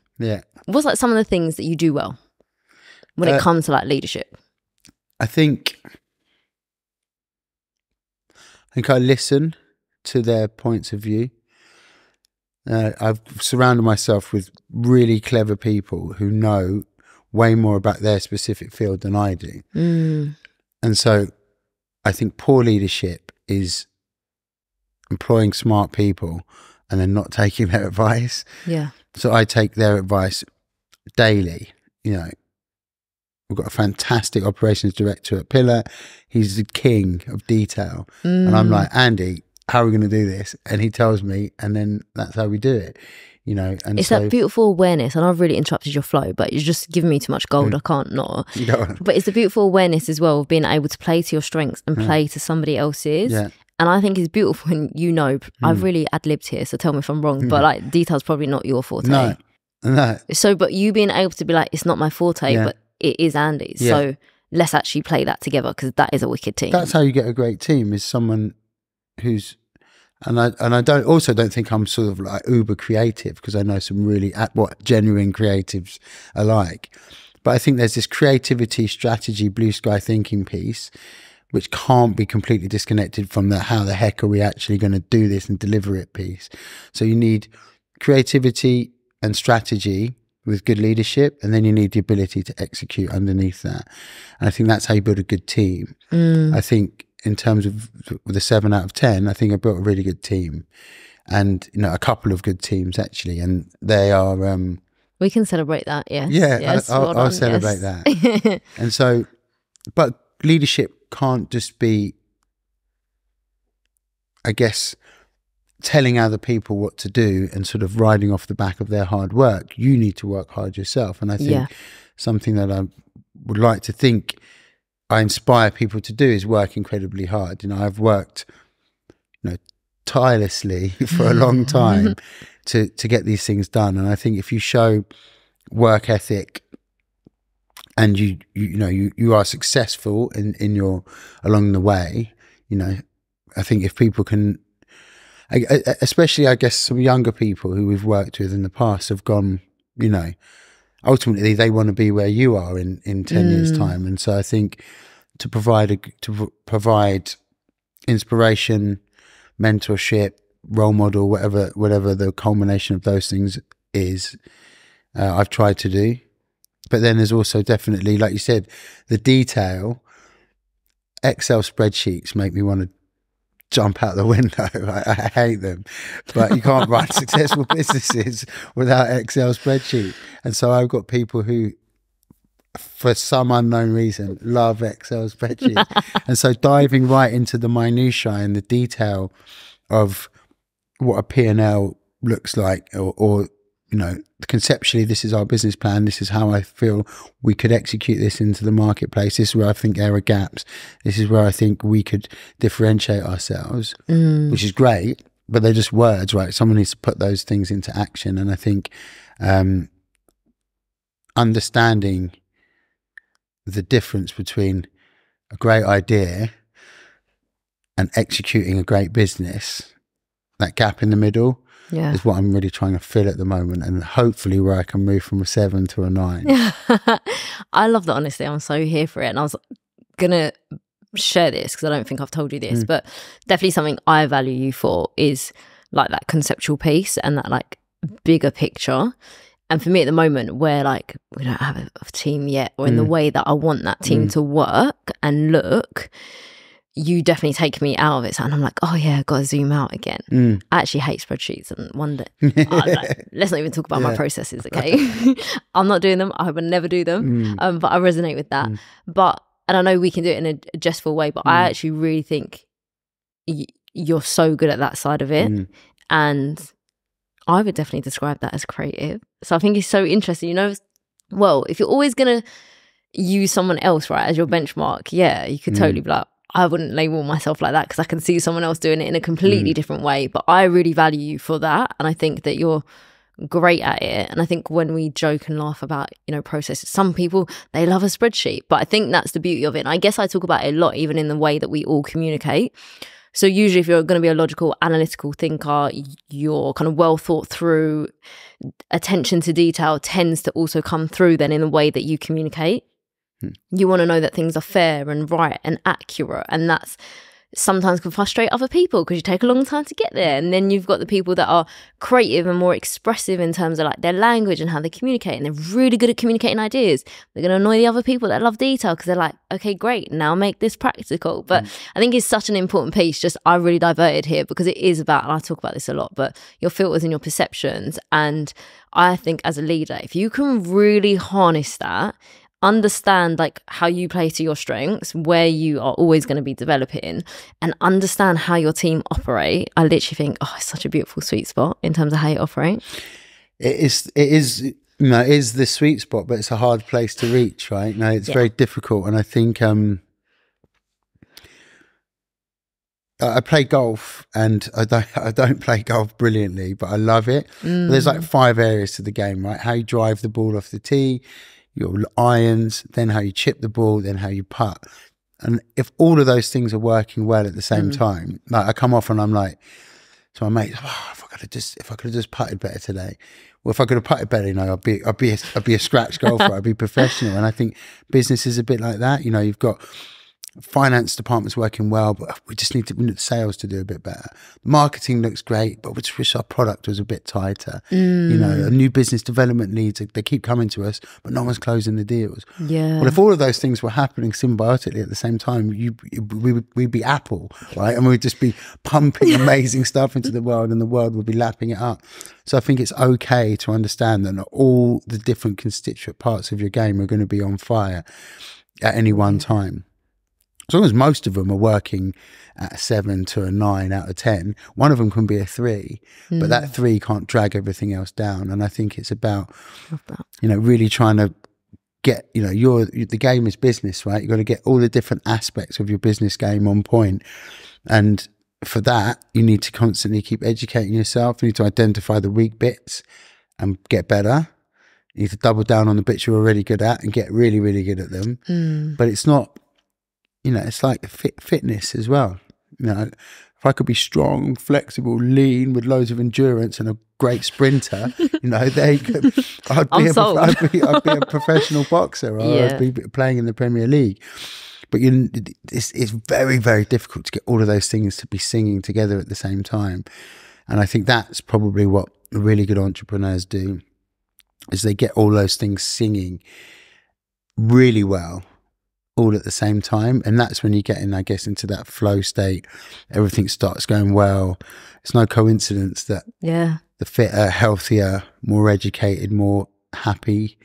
Speaker 2: what's like some of the things that you do well when it comes to like leadership?
Speaker 1: I think I listen to their points of view. I've surrounded myself with really clever people who know way more about their specific field than I do. And so I think poor leadership is employing smart people and then not taking their advice. Yeah. So I take their advice daily. You know, we've got a fantastic operations director at Pillar. He's the king of detail. And I'm like, Andy, how are we going to do this? And he tells me, and then that's how we do it. You know, and
Speaker 2: it's that beautiful awareness. And I've really interrupted your flow, but you're just giving me too much gold. I can't not. But it's the beautiful awareness as well of being able to play to your strengths and play to somebody else's. Yeah. And I think it's beautiful when, you know, I've really ad-libbed here, so tell me if I'm wrong, but like detail's probably not your forte. No. So, but you being able to be like, it's not my forte, but it is Andy's. Yeah. So let's actually play that together, because that is a wicked team.
Speaker 1: That's how you get a great team, is someone who's, and I don't think I'm sort of like uber creative, because I know some really what genuine creatives are like. But I think there's this creativity, strategy, blue sky thinking piece, which can't be completely disconnected from the how the heck are we actually going to do this and deliver it piece. So you need creativity and strategy with good leadership, and then you need the ability to execute underneath that. And I think that's how you build a good team. I think in terms of the 7 out of 10, I think I built a really good team, and you know, a couple of good teams actually, and they are.
Speaker 2: We can celebrate that, yes.
Speaker 1: Yeah,
Speaker 2: yes,
Speaker 1: I'll celebrate that. And so, but leadership can't just be, I guess, telling other people what to do and sort of riding off the back of their hard work. You need to work hard yourself. And I think something that I would like to think I inspire people to do is work incredibly hard. You know, I've worked, you know, tirelessly for a long time to get these things done. And I think if you show work ethic and you are successful in your along the way, you know, I think if people can, especially I guess some younger people who we've worked with in the past have gone, you know, ultimately they want to be where you are in 10 years time. And so I think to provide inspiration, mentorship, role model, whatever the culmination of those things is, I've tried to do. But then there's also definitely, like you said, the detail. Excel spreadsheets make me want to jump out the window. I hate them. But you can't run successful businesses without Excel spreadsheets. And so I've got people who, for some unknown reason, love Excel spreadsheets. And so diving right into the minutiae and the detail of what a P&L looks like, or you know, conceptually, this is our business plan. This is how I feel we could execute this into the marketplace. This is where I think there are gaps. This is where I think we could differentiate ourselves, which is great, but they're just words, right? Someone needs to put those things into action. And I think understanding the difference between a great idea and executing a great business, that gap in the middle, is what I'm really trying to fill at the moment, and hopefully where I can move from a 7 to a 9.
Speaker 2: I love that, honestly. I'm so here for it. And I was going to share this because I don't think I've told you this, but definitely something I value you for is like that conceptual piece and that like bigger picture. And for me at the moment, where like we don't have a team yet, or in the way that I want that team to work and look, you definitely take me out of it. And I'm like, oh yeah, got to zoom out again. I actually hate spreadsheets and wonder, let's not even talk about my processes, okay? I'm not doing them. I hope I never do them. But I resonate with that. And I know we can do it in a jestful way, but I actually really think you're so good at that side of it. And I would definitely describe that as creative. So I think it's so interesting, you know, well, if you're always going to use someone else, right, as your benchmark, yeah, you could totally be like, I wouldn't label myself like that because I can see someone else doing it in a completely different way. But I really value you for that. And I think that you're great at it. And I think when we joke and laugh about, you know, processes, some people, they love a spreadsheet. But I think that's the beauty of it. And I guess I talk about it a lot, even in the way that we all communicate. So usually if you're going to be a logical, analytical thinker, your kind of well thought through attention to detail tends to also come through then in the way that you communicate. You want to know that things are fair and right and accurate, and that's sometimes can frustrate other people because you take a long time to get there. And then you've got the people that are creative and more expressive in terms of like their language and how they communicate, and they're really good at communicating ideas. They're going to annoy the other people that love detail because they're like, okay, great, now make this practical. But I think it's such an important piece. Just I really diverted here because it is about, and I talk about this a lot, but your filters and your perceptions. And I think as a leader, if you can really harness that, understand like how you play to your strengths, where you are always going to be developing, and understand how your team operate, I literally think, oh, it's such a beautiful sweet spot in terms of how you operate. It
Speaker 1: is you know, it is the sweet spot, but it's a hard place to reach, right? No, it's very difficult. And I think I play golf, and I don't play golf brilliantly, but I love it. There's like 5 areas to the game, right? How you drive the ball off the tee, your irons, then how you chip the ball, then how you putt. And if all of those things are working well at the same time, like I come off and I'm like to my mate, oh, if I could have just putted better today. Well, if I could have putted better, you know, I'd be a scratch golfer. I'd be professional. And I think business is a bit like that. You know, you've got finance department's working well, but we just need the sales to do a bit better. Marketing looks great, but we just wish our product was a bit tighter. You know, a new business development leads, they keep coming to us, but no one's closing the deals. Well, if all of those things were happening symbiotically at the same time, we'd be Apple, right? And we'd just be pumping amazing stuff into the world, and the world would be lapping it up. So I think it's okay to understand that not all the different constituent parts of your game are going to be on fire at any one time. As long as most of them are working at a 7 to a 9 out of 10, one of them can be a 3, but that 3 can't drag everything else down. And I think it's about, you know, really trying to get, you know, the game is business, right? You've got to get all the different aspects of your business game on point. And for that, you need to constantly keep educating yourself. You need to identify the weak bits and get better. You need to double down on the bits you're already good at and get really, really good at them. But it's not, you know, it's like fitness as well. You know, if I could be strong, flexible, lean, with loads of endurance and a great sprinter, you know, I'd be a professional boxer, or I'd be playing in the Premier League. But it's very, very difficult to get all of those things to be singing together at the same time. And I think that's probably what really good entrepreneurs do, is they get all those things singing really well, all at the same time. And that's when you get in, I guess, into that flow state. Everything starts going well. It's no coincidence that the fitter, healthier, more educated, more happy,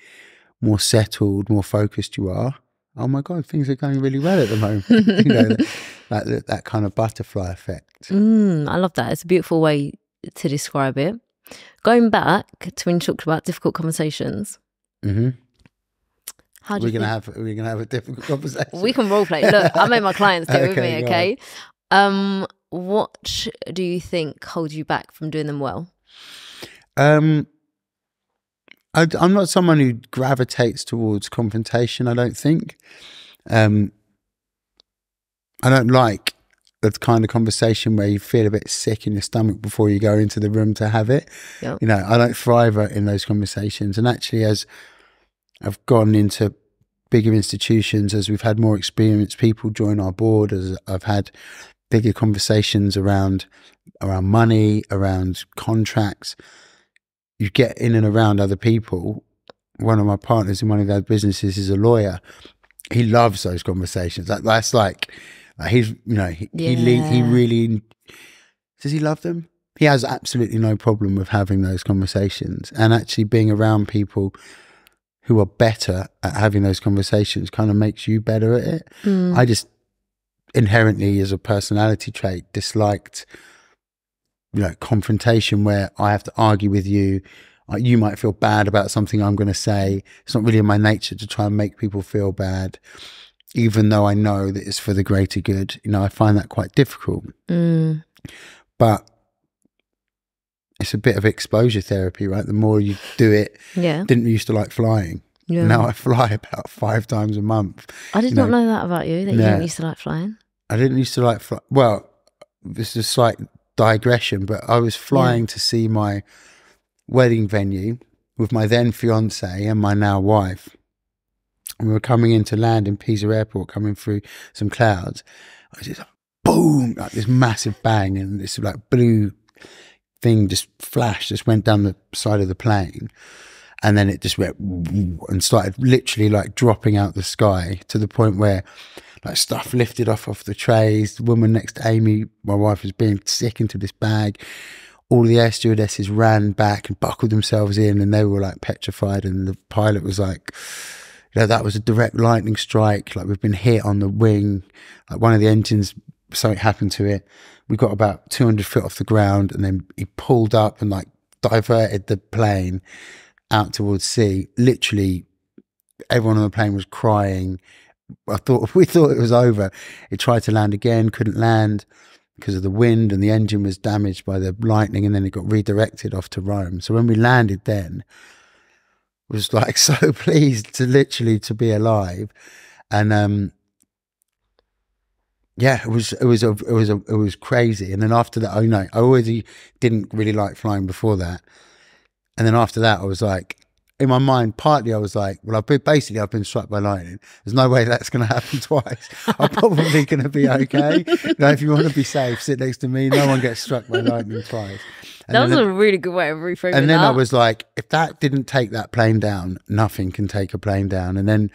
Speaker 1: more settled, more focused you are. Oh my God, things are going really well at the moment. You know, that kind of butterfly effect.
Speaker 2: I love that. It's a beautiful way to describe it. Going back to when you talked about difficult conversations. We're gonna have a difficult conversation. We can role play. Look, I made my clients do it with me. Okay. What do you think holds you back from doing them well?
Speaker 1: I'm not someone who gravitates towards confrontation. I don't think. I don't like the kind of conversation where you feel a bit sick in your stomach before you go into the room to have it. You know, I don't thrive in those conversations. And actually, as I've gone into bigger institutions, as we've had more experienced people join our board, as I've had bigger conversations around money, around contracts, you get in and around other people. One of my partners in one of those businesses is a lawyer. He loves those conversations. That's like he's, you know, he really, does he love them? He has absolutely no problem with having those conversations, and actually being around people who are better at having those conversations kind of makes you better at it. I just inherently, as a personality trait, disliked, you know, confrontation where I have to argue with you. You might feel bad about something I'm going to say. It's not really in my nature to try and make people feel bad. even though I know that it's for the greater good. You know, I find that quite difficult. But it's a bit of exposure therapy, right? The more you do it. Didn't used to like flying. Now I fly about 5 times a month.
Speaker 2: I did not know that about you, that you didn't used to like flying.
Speaker 1: I didn't used to like fly. Well, this is a slight digression, but I was flying to see my wedding venue with my then fiance and my now wife. And we were coming in to land in Pisa Airport, coming through some clouds. I was just like, boom, like this massive bang, and this like blue thing just flashed, just went down the side of the plane. And then it just went and started literally like dropping out the sky, to the point where like stuff lifted off the trays. The woman next to Amy, my wife, was being sick into this bag. All the air stewardesses ran back and buckled themselves in, and they were like petrified. And the pilot was like, you know, that was a direct lightning strike. Like, we've been hit on the wing. Like, one of the engines, something happened to it. We got about 200 feet off the ground, and then he pulled up and like diverted the plane out towards sea. Literally everyone on the plane was crying. We thought it was over. It tried to land again, couldn't land because of the wind, and the engine was damaged by the lightning, and then it got redirected off to Rome. So when we landed then, I was like so pleased to be alive. And yeah, it was crazy. And then after that, I already didn't really like flying before that. And then after that, I was like, in my mind, partly I was like, well, I've been struck by lightning. There's no way that's going to happen twice. I'm probably going to be okay. You know, if you want to be safe, sit next to me. No one gets struck by lightning twice. And
Speaker 2: that was a really good way of reframing that.
Speaker 1: And then I was like, if that didn't take that plane down, nothing can take a plane down. And then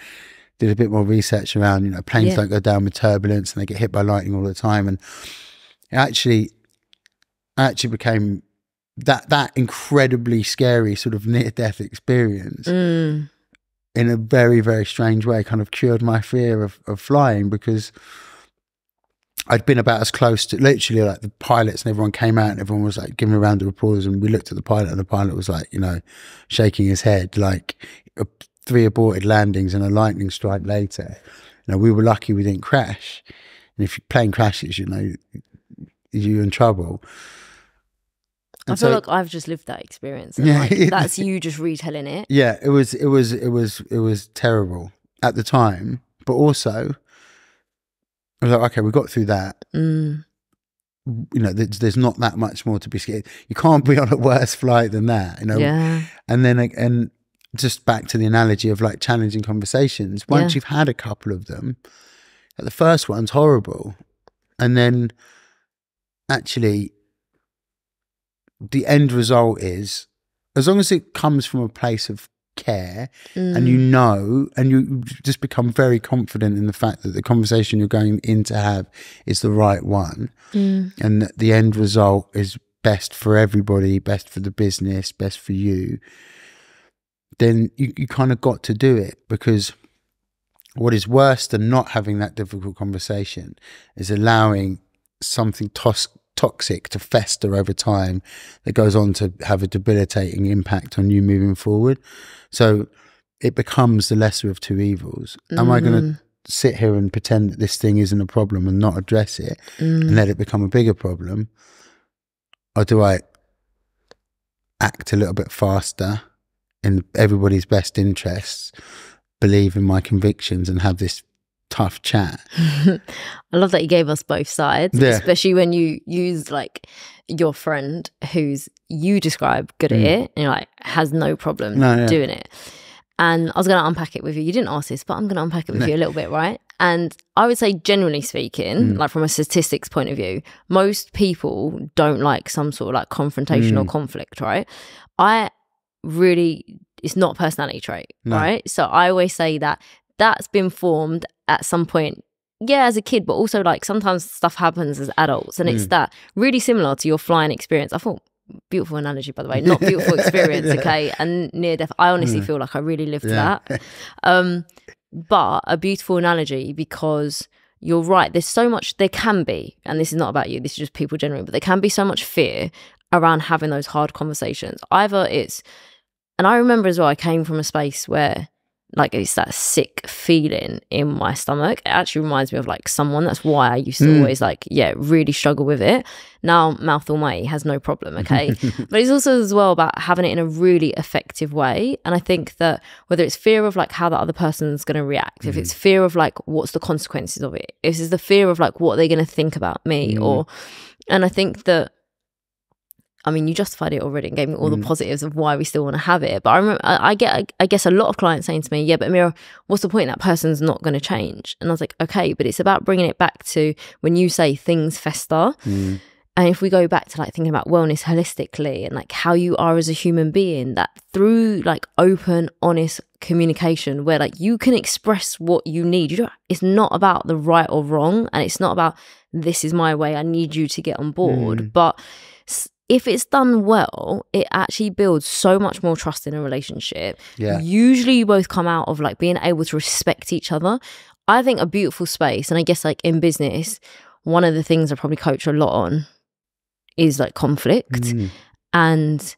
Speaker 1: did a bit more research around, you know, planes don't go down with turbulence, and they get hit by lightning all the time. And it actually became that incredibly scary sort of near-death experience in a very, very strange way kind of cured my fear of flying, because I'd been about as close to, literally, like, the pilots and everyone came out and everyone was like giving a round of applause, and we looked at the pilot, and the pilot was like, you know, shaking his head, like 3 aborted landings and a lightning strike later. You know, we were lucky we didn't crash. And if your plane crashes, you know, you're in trouble.
Speaker 2: I feel like I've just lived that experience. And like, that's you just retelling it.
Speaker 1: Yeah, it was terrible at the time, but also I was like, okay, we got through that. You know, there's not that much more to be scared. You can't be on a worse flight than that, you know.
Speaker 2: Yeah.
Speaker 1: And then, and just back to the analogy of like challenging conversations. Once you've had a couple of them, like, the first one's horrible, and then actually the end result is, as long as it comes from a place of care and you know, and you just become very confident in the fact that the conversation you're going in to have is the right one, and that the end result is best for everybody, best for the business, best for you, then you kind of got to do it. Because what is worse than not having that difficult conversation is allowing something toxic to fester over time that goes on to have a debilitating impact on you moving forward. So it becomes the lesser of two evils. Am I going to sit here and pretend that this thing isn't a problem and not address it and let it become a bigger problem? Or do I act a little bit faster in everybody's best interests, believe in my convictions, and have this tough chat?
Speaker 2: I love that you gave us both sides, especially when you use like your friend who's, you describe good at it, and you're like, has no problem doing it. And I was going to unpack it with you. You didn't ask this, but I'm going to unpack it with you a little bit, right? And I would say, generally speaking, like from a statistics point of view, most people don't like some sort of like confrontation or conflict, right? It's not a personality trait, right? So I always say that that's been formed at some point, as a kid, but also like sometimes stuff happens as adults, and it's that really similar to your flying experience. I thought, beautiful analogy, by the way, not beautiful experience, okay? And near death, I honestly feel like I really lived that. But a beautiful analogy, because you're right, there's so much, there can be, and this is not about you, this is just people generally, but there can be so much fear around having those hard conversations. Either it's, and I remember as well, I came from a space where like it's that sick feeling in my stomach. It actually reminds me of like someone. That's why I used to always like, really struggle with it. Now mouth almighty has no problem, okay? But it's also as well about having it in a really effective way. And I think that whether it's fear of like how the other person's going to react, if it's fear of like what's the consequences of it, if it's the fear of like what they're going to think about me, and I think that, I mean, you justified it already and gave me all the positives of why we still want to have it. But I remember, I guess a lot of clients saying to me, yeah, but Amira, what's the point? That person's not going to change. And I was like, okay, but it's about bringing it back to when you say things fester. And if we go back to like thinking about wellness holistically and like how you are as a human being, that through like open, honest communication where like you can express what you need. It's not about the right or wrong. And it's not about this is my way, I need you to get on board. But if it's done well, it actually builds so much more trust in a relationship. Usually you both come out of like being able to respect each other. I think a beautiful space, and I guess like in business, one of the things I probably coach a lot on is like conflict. And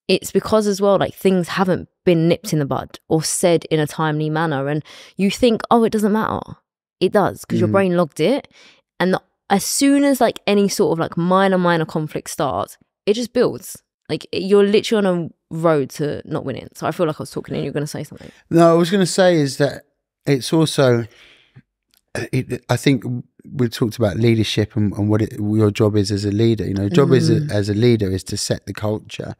Speaker 2: it's because as well, like things haven't been nipped in the bud or said in a timely manner. And you think, oh, it doesn't matter. It does, because your brain logged it. And as soon as like any sort of like minor conflict starts, it just builds. Like you're literally on a road to not winning. So I feel like I was talking and you're going to say something.
Speaker 1: No, I was going to say is that it's also, I think we talked about leadership and what your job is as a leader. You know, job is as a leader is to set the culture.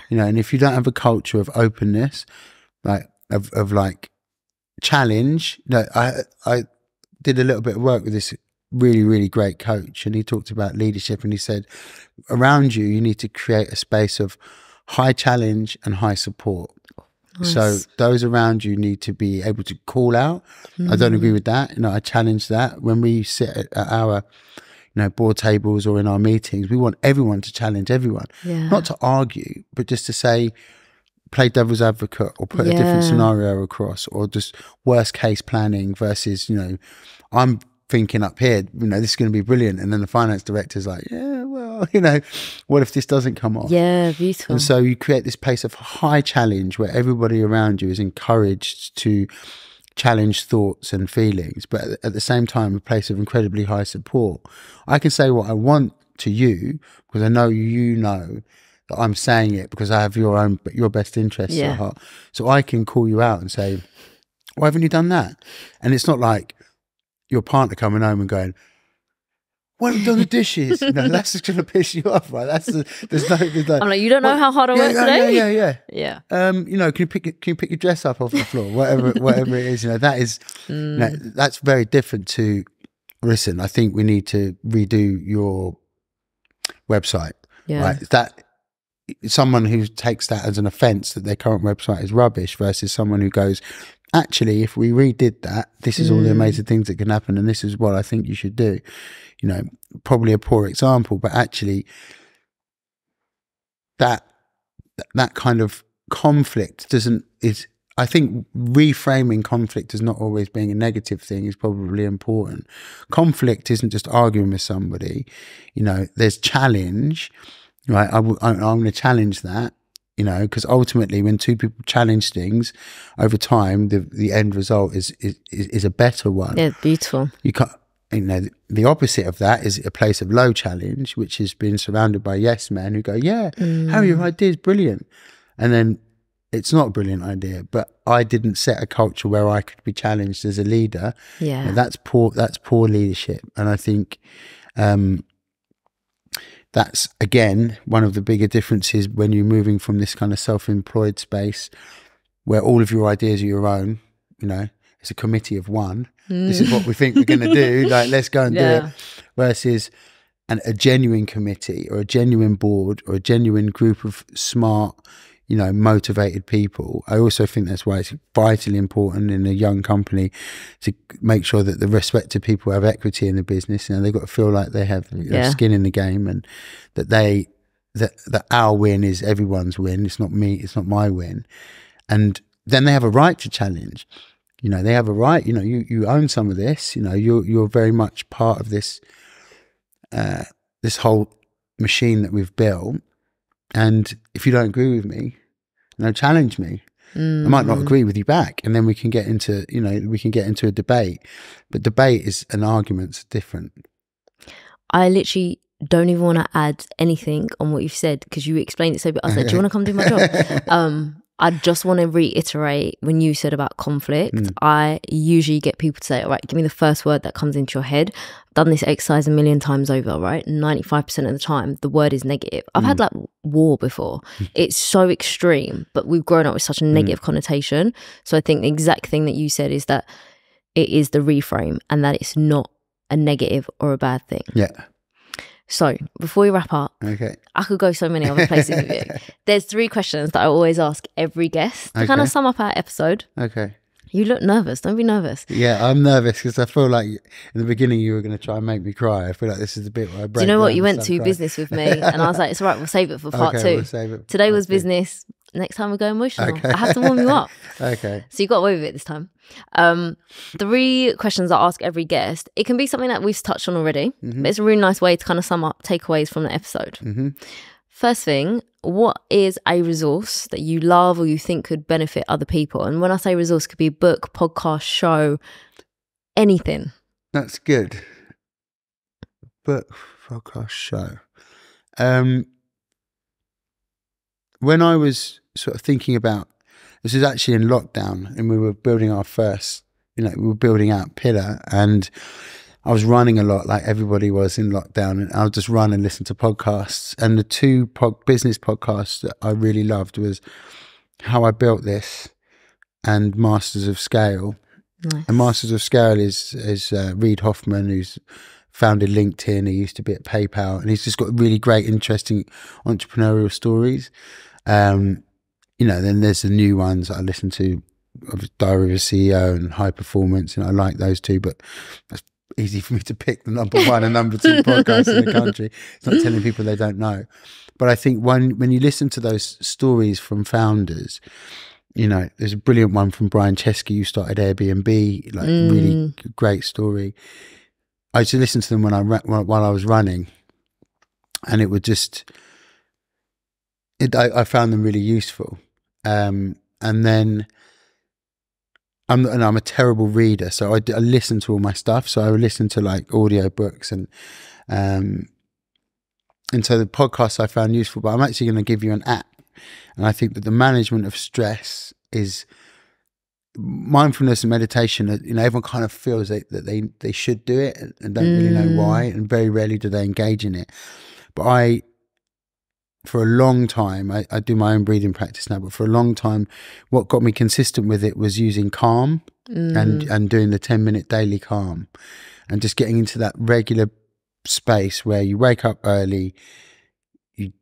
Speaker 1: You know, and if you don't have a culture of openness, like of like challenge, I did a little bit of work with this really great coach, and he talked about leadership, and he said around you need to create a space of high challenge and high support. So those around you need to be able to call out. I don't agree with that. You know, I challenge that. When we sit at our board tables or in our meetings, we want everyone to challenge everyone, not to argue, but just to say, play devil's advocate or put a different scenario across, or just worst case planning versus, I'm thinking up here, this is going to be brilliant. And then the finance director's like, yeah, well, what if this doesn't come off?
Speaker 2: Yeah, beautiful.
Speaker 1: And so you create this place of high challenge where everybody around you is encouraged to challenge thoughts and feelings, but at the same time, a place of incredibly high support. I can say what I want to you because I know you know that I'm saying it because I have your best interests at heart. So I can call you out and say, why haven't you done that? And it's not like your partner coming home and going, why haven't you done the dishes? That's just going to piss you off, right? There's no.
Speaker 2: I'm like, you don't know how hard I work today? Yeah.
Speaker 1: Can you pick your dress up off the floor? Whatever it is, that is, that's very different to, listen, I think we need to redo your website. Right? That someone who takes that as an offense that their current website is rubbish versus someone who goes, actually, if we redid that, this is all the amazing things that can happen, and this is what I think you should do. Probably a poor example, but actually that kind of conflict I think reframing conflict as not always being a negative thing is probably important. Conflict isn't just arguing with somebody, there's challenge, right? I'm going to challenge that. Because ultimately, when two people challenge things over time, the end result is a better one.
Speaker 2: Yeah, beautiful.
Speaker 1: You can't, the opposite of that is a place of low challenge, which has been surrounded by yes men who go, Harry, your idea is brilliant, and then it's not a brilliant idea, but I didn't set a culture where I could be challenged as a leader. That's poor leadership, and I think. That's, again, one of the bigger differences when you're moving from this kind of self-employed space where all of your ideas are your own, it's a committee of one. This is what we think we're going to do. Like, let's go and do it. Versus a genuine committee or a genuine board or a genuine group of smart, motivated people. I also think that's why it's vitally important in a young company to make sure that the respected people have equity in the business. They've got to feel like they have skin in the game, and that our win is everyone's win. It's not me. It's not my win. And then they have a right to challenge. They have a right. You own some of this. You're very much part of this this whole machine that we've built. And if you don't agree with me, challenge me. I might not agree with you back, and then we can get into, a debate. But debate is, and arguments are different.
Speaker 2: I literally don't even want to add anything on what you've said because you explained it so good. I said, do you want to come do my job? I just want to reiterate when you said about conflict, I usually get people to say, all right, give me the first word that comes into your head. I've done this exercise a million times over, right? 95% of the time, the word is negative. I've had like war before. It's so extreme, but we've grown up with such a negative connotation. So I think the exact thing that you said is that it is the reframe and that it's not a negative or a bad thing.
Speaker 1: Yeah.
Speaker 2: So before we wrap up,
Speaker 1: okay,
Speaker 2: I could go so many other places with you. There's 3 questions that I always ask every guest to kind of sum up our episode.
Speaker 1: Okay.
Speaker 2: You look nervous. Don't be nervous.
Speaker 1: Yeah, I'm nervous because I feel like in the beginning you were going to try and make me cry. I feel like this is the bit where I break.
Speaker 2: Do you know what? You went to business with me and I was like, it's all right, we'll save it for part 2.
Speaker 1: We'll save it.
Speaker 2: Today was business. Next time we go emotional.
Speaker 1: Okay.
Speaker 2: I have to warm you up.
Speaker 1: Okay.
Speaker 2: So you got away with it this time. 3 questions I ask every guest. It can be something that we've touched on already, but it's a really nice way to kind of sum up takeaways from the episode. First thing, what is a resource that you love or you think could benefit other people? And when I say resource, it could be a book, podcast, show, anything.
Speaker 1: That's good. Book, podcast, show. When I was sort of thinking about, this is actually in lockdown and we were building our first, we were building out Pillar, and I was running a lot like everybody was in lockdown, and I would just run and listen to podcasts. And the 2 business podcasts that I really loved was How I Built This and Masters of Scale.
Speaker 2: Nice.
Speaker 1: And Masters of Scale is Reid Hoffman, who's founded LinkedIn. He used to be at PayPal, and he's just got really great, interesting entrepreneurial stories. Then there's the new ones that I listen to, of Diary of a CEO and High Performance, and I like those 2, but it's easy for me to pick the number 1 and number 2 podcasts in the country. It's not telling people they don't know. But I think when you listen to those stories from founders, there's a brilliant one from Brian Chesky, who started Airbnb, like really great story. I used to listen to them while I was running, and it would just, I found them really useful. And then I'm a terrible reader, so I listen to all my stuff. So I would listen to like audiobooks and so the podcasts I found useful. But I'm actually going to give you an app, and I think that the management of stress is mindfulness and meditation. Everyone kind of feels that they should do it and don't really know why, and very rarely do they engage in it. But for a long time, I do my own breathing practice now, but for a long time, what got me consistent with it was using Calm and doing the 10-minute daily Calm, and just getting into that regular space where you wake up early, you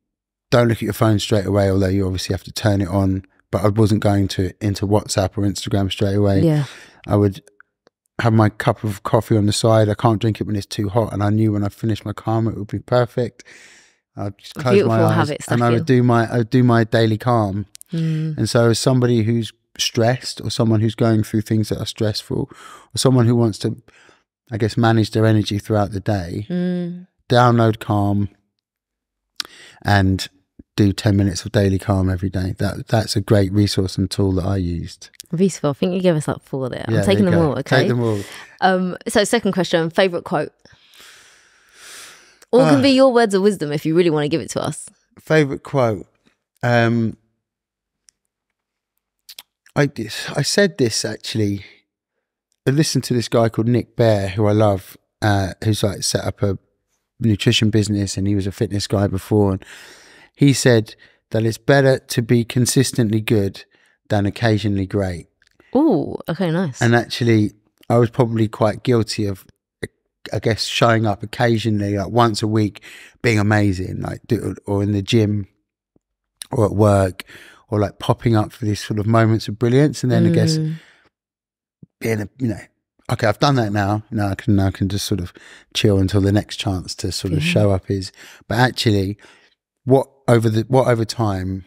Speaker 1: don't look at your phone straight away, although you obviously have to turn it on, but I wasn't going into WhatsApp or Instagram straight away.
Speaker 2: Yeah.
Speaker 1: I would have my cup of coffee on the side. I can't drink it when it's too hot, and I knew when I finished my Calm, it would be perfect. I'd just close my eyes and I would do my daily Calm. And so as somebody who's stressed, or someone who's going through things that are stressful, or someone who wants to, I guess, manage their energy throughout the day, download Calm and do 10 minutes of daily Calm every day. That's a great resource and tool that I used.
Speaker 2: Beautiful. I think you gave us like 4 there. I'm taking them all, okay?
Speaker 1: Take them all.
Speaker 2: So second question, favourite quote? Or can be your words of wisdom if you really want to give it to us.
Speaker 1: Favourite quote? I said this actually. I listened to this guy called Nick Bear, who I love, who's like set up a nutrition business, and he was a fitness guy before. And he said that it's better to be consistently good than occasionally great.
Speaker 2: Oh, okay, nice.
Speaker 1: And actually, I was probably quite guilty of, I guess, showing up occasionally, like once a week, being amazing, or in the gym, or at work, or like popping up for these sort of moments of brilliance, and then I guess being okay, I've done that now. Now I can just sort of chill until the next chance to sort of show up is. But actually, what over time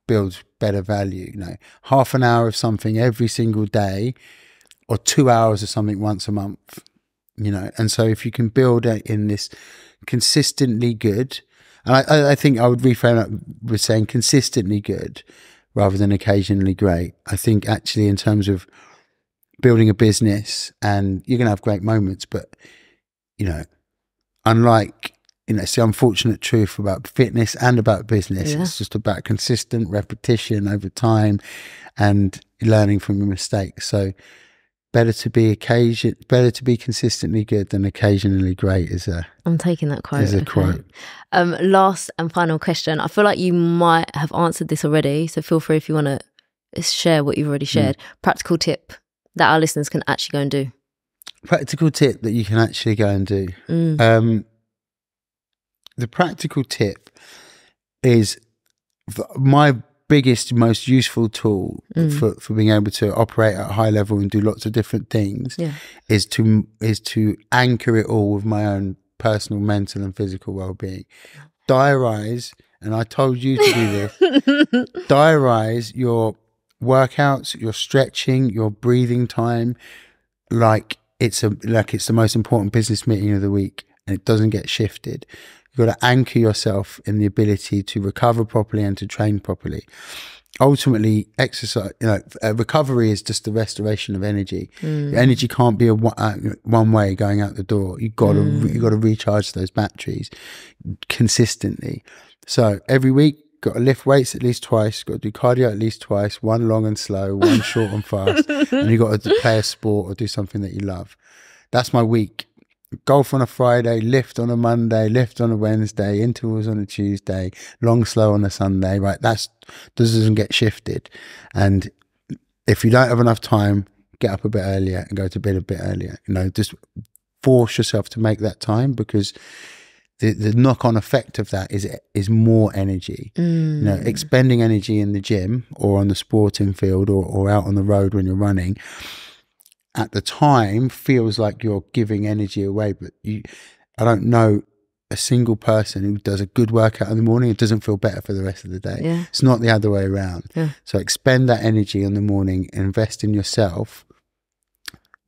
Speaker 1: builds better value. Half an hour of something every single day, or 2 hours of something once a month. And so if you can build it in this consistently good, and I think I would reframe it with saying consistently good, rather than occasionally great. I think actually in terms of building a business, and you're going to have great moments, but, you know, unlike, you know, it's the unfortunate truth about fitness and about business.
Speaker 2: Yeah.
Speaker 1: It's just about consistent repetition over time and learning from your mistakes. So better to be consistently good than occasionally great
Speaker 2: I'm taking that quote.
Speaker 1: is a quote.
Speaker 2: Last and final question. I feel like you might have answered this already, so feel free if you want to share what you've already shared. Practical tip that our listeners can actually go and do.
Speaker 1: Practical tip that you can actually go and do. The practical tip is my biggest, most useful tool for being able to operate at a high level and do lots of different things is to anchor it all with my own personal, mental and physical well-being. Diarise, and I told you to do this, diarise your workouts, your stretching, your breathing time like it's the most important business meeting of the week, and it doesn't get shifted. You've got to anchor yourself in the ability to recover properly and to train properly. Ultimately, exercise, recovery is just the restoration of energy. Your energy can't be one way going out the door. You've got to recharge those batteries consistently. So every week, got to lift weights at least twice, got to do cardio at least twice, one long and slow, one short and fast, and you've got to play a sport or do something that you love. That's my week. Golf on a Friday, lift on a Monday, lift on a Wednesday, intervals on a Tuesday, long, slow on a Sunday, right? That doesn't get shifted. And if you don't have enough time, get up a bit earlier and go to bed a bit earlier. Just force yourself to make that time, because the knock-on effect of that is more energy. Expending energy in the gym or on the sporting field or out on the road when you're running at the time feels like you're giving energy away, but I don't know a single person who does a good workout in the morning and doesn't feel better for the rest of the day. It's not the other way around. So expend that energy in the morning, invest in yourself,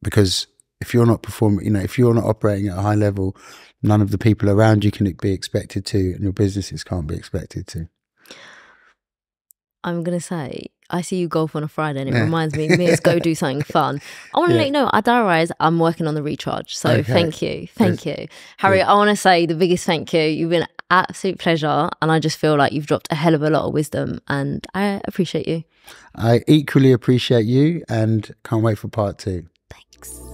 Speaker 1: because if you're not performing, if you're not operating at a high level, none of the people around you can be expected to, and your businesses can't be expected to.
Speaker 2: I'm going to say, I see you golf on a Friday and it reminds me, let's go do something fun. I want to let you know, I diarise, I'm working on the recharge. So thank you. Thank you. Harry, I want to say the biggest thank you. You've been an absolute pleasure. And I just feel like you've dropped a hell of a lot of wisdom, and I appreciate you.
Speaker 1: I equally appreciate you and can't wait for part 2.
Speaker 2: Thanks.